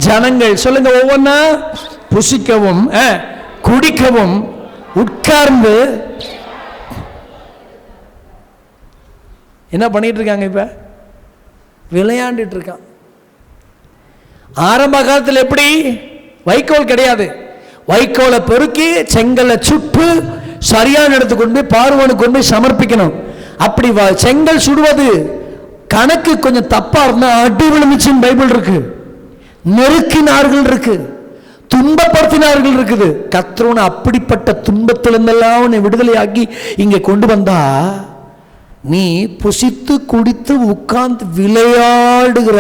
ஜனங்கள் சொல்லுங்க, ஒவ்வொன்றா புசிக்கவும் குடிக்கவும் உட்கார்ந்து என்ன பண்ணிட்டு இருக்காங்க? இப்ப விளையாண்டுட்டு இருக்கான். ஆரம்ப காலத்தில் எப்படி? வைக்கோல் கிடையாது. வைக்கோலை பெருக்கி செங்கலை சுட்டு சரியான இடத்துக்கு கொண்டு போய் பார்வோனுக்கு கொண்டு போய் சமர்ப்பிக்கணும். அப்படி செங்கல் சுடுவது கணக்கு கொஞ்சம் தப்பா இருந்தா அடி விழுந்துச்சுன்னு பைபிள் இருக்கு. நெருக்கினார்கள் இருக்கு, துன்பப்படுத்தினார்கள் இருக்குது. கர்த்தர் அப்படிப்பட்ட துன்பத்திலிருந்தெல்லாம் உன்னை விடுதலையாக்கி இங்கே கொண்டு வந்தா நீ புசித்து குடித்து உட்கார்ந்து விளையாடுகிற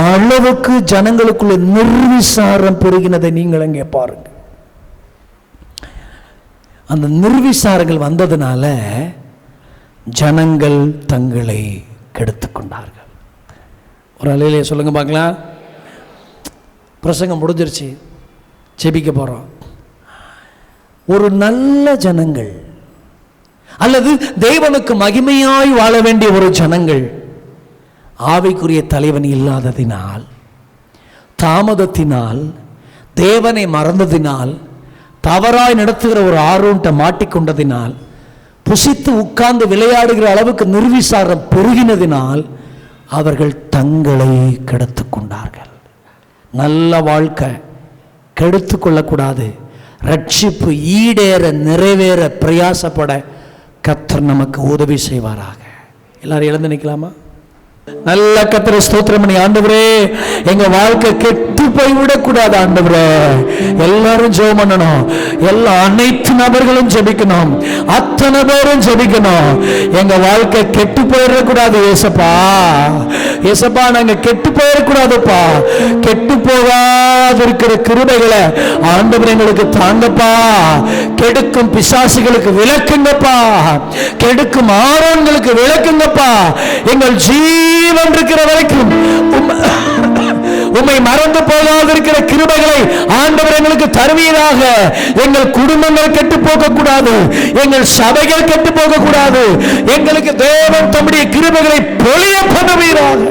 அளவுக்கு ஜனங்களுக்குள்ள நிர்விசாரம் பெருகினதை நீங்கள் அங்கே பாருங்க. அந்த நிர்விசாரங்கள் வந்ததுனால ஜனங்கள் தங்களை கெடுத்து கொண்டார்கள். ஒரு அலையிலே சொல்லுங்க பார்க்கலாம். பிரசங்கம் முடிஞ்சிருச்சு, ஜெபிக்க போகிறோம். ஒரு நல்ல ஜனங்கள் அல்லது தேவனுக்கு மகிமையாய் வாழ வேண்டிய ஒரு ஜனங்கள் ஆவிக்குரிய தலைவன் இல்லாததினால், தாமதத்தினால், தேவனை மறந்ததினால், தவறாய் நடத்துகிற ஒரு ஆர்வத்தை மாட்டிக்கொண்டதினால், புசித்து உட்கார்ந்து விளையாடுகிற அளவுக்கு நிர்விசாரம் பெருகினதினால் அவர்கள் தங்களை கெடுத்து கொண்டார்கள். நல்ல வாழ்க்கை கெடுத்து கொள்ளக்கூடாது. ரட்சிப்பு ஈடேற நிறைவேற பிரயாசப்பட கர்த்தர் நமக்கு உதவி செய்வாராக. எல்லாரும் எழுந்து நிற்கலாமா? நல்ல கர்த்தரை ஸ்தோத்திரம் பண்ணி, ஆண்டவரே எங்க வாழ்க்கை கெட்டு போய் விடக்கூடாது. ஆண்டவரே எல்லாரும் ஜெபம் பண்ணணும். அனைத்து நபர்களும் ஜெபிக்கணும். அத்தனை பேரும் ஜெபிக்கணும். எங்க வாழ்க்கை கெட்டு போயிடக்கூடாது. ஏசப்பா, ஏசப்பா நாங்க கெட்டு போயிடக்கூடாதுப்பா. கெட்டு போகாது இருக்கிற கிருபைகளை ஆண்டவர் எங்களுக்கு தாங்கப்பா. கெடுக்கும் பிசாசுகளுக்கு விளக்குங்கப்பா. கெடுக்கும் ஆரோன்களுக்கு விளக்குங்கப்பா. எங்கள் ஜீவன் இருக்கிற வரைக்கும் உம்மை மறந்து போகாது இருக்கிற கிருபைகளை ஆண்டவர் எங்களுக்கு தருவீராக. எங்கள் குடும்பங்கள் கெட்டு போக கூடாது. எங்கள் சபைகள் கெட்டு போக கூடாது. எங்களுக்கு தேவன் தம்முடைய கிருபைகளை பொழிய பண்ணுவீராக.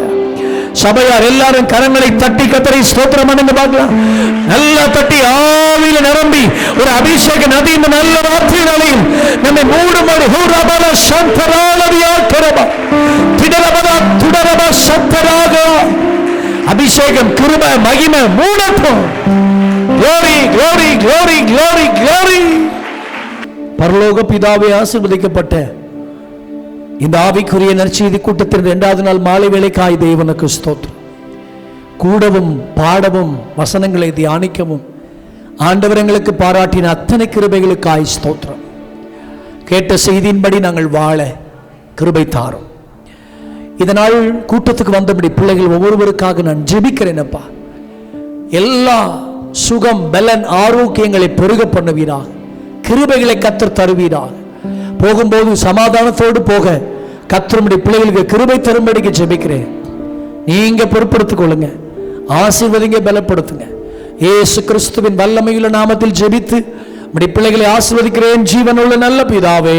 சபையார் எல்லாரும் கரங்களை தட்டி கர்த்தரை ஸ்தோத்திரம் பண்ணுங்க பார்க்கலாம். நல்லா தட்டி ஆவியில நிரம்பி ஒரு அபிஷேக நதி இந்த நல்ல வார்த்தைகளையும் நம்மை மூடுமாறு ஹூரபல சந்தராலவியா கரபா திடரபதா துடரபா சந்தராக அபிஷேகம் கிருபை மகிமை மூடட்டும். glory glory glory glory glory. பரலோக பிதாவே, ஆசீர்வதிக்கப்பட்ட இந்த ஆவிக்குரிய நற்செய்தி கூட்டத்தின் 2வது நாள் மாலை வேளைக்காய் தேவனுக்கு ஸ்தோத்திரம். கூடவும் பாடவும் வசனங்களை தியானிக்கவும் ஆண்டவர் எங்களுக்கு பாராட்டின அத்தனை கிருபைகளுக்காய் ஸ்தோத்திரம். கேட்ட செய்தியின்படி நாங்கள் வாழ கிருபை தாரும். இதனால் கூட்டத்துக்கு வந்தபடி பிள்ளைகள் ஒவ்வொருவருக்காக நான் ஜெபிக்கிறேனப்பா. எல்லா சுகம் பலன் ஆரோக்கியங்களை பெருக பண்ணுவீராக. கிருபைகளை கர்த்தர் தருவீராக. போகும்போது சமாதானத்தோடு போக கர்த்தருடைய பிள்ளைகளுக்கு கிருபை தரும்படிக்கு ஜெபிக்கிறேன். நீங்க பொறுப்படுத்திக் கொள்ளுங்க, ஆசீர்வதிங்க, பலப்படுத்துங்க. இயேசு கிறிஸ்துவின் வல்லமையுள்ள நாமத்தில் ஜெபித்து நம்முடைய பிள்ளைகளை ஆசீர்வதிக்கிறேன் ஜீவனுள்ள நல்ல பிதாவே.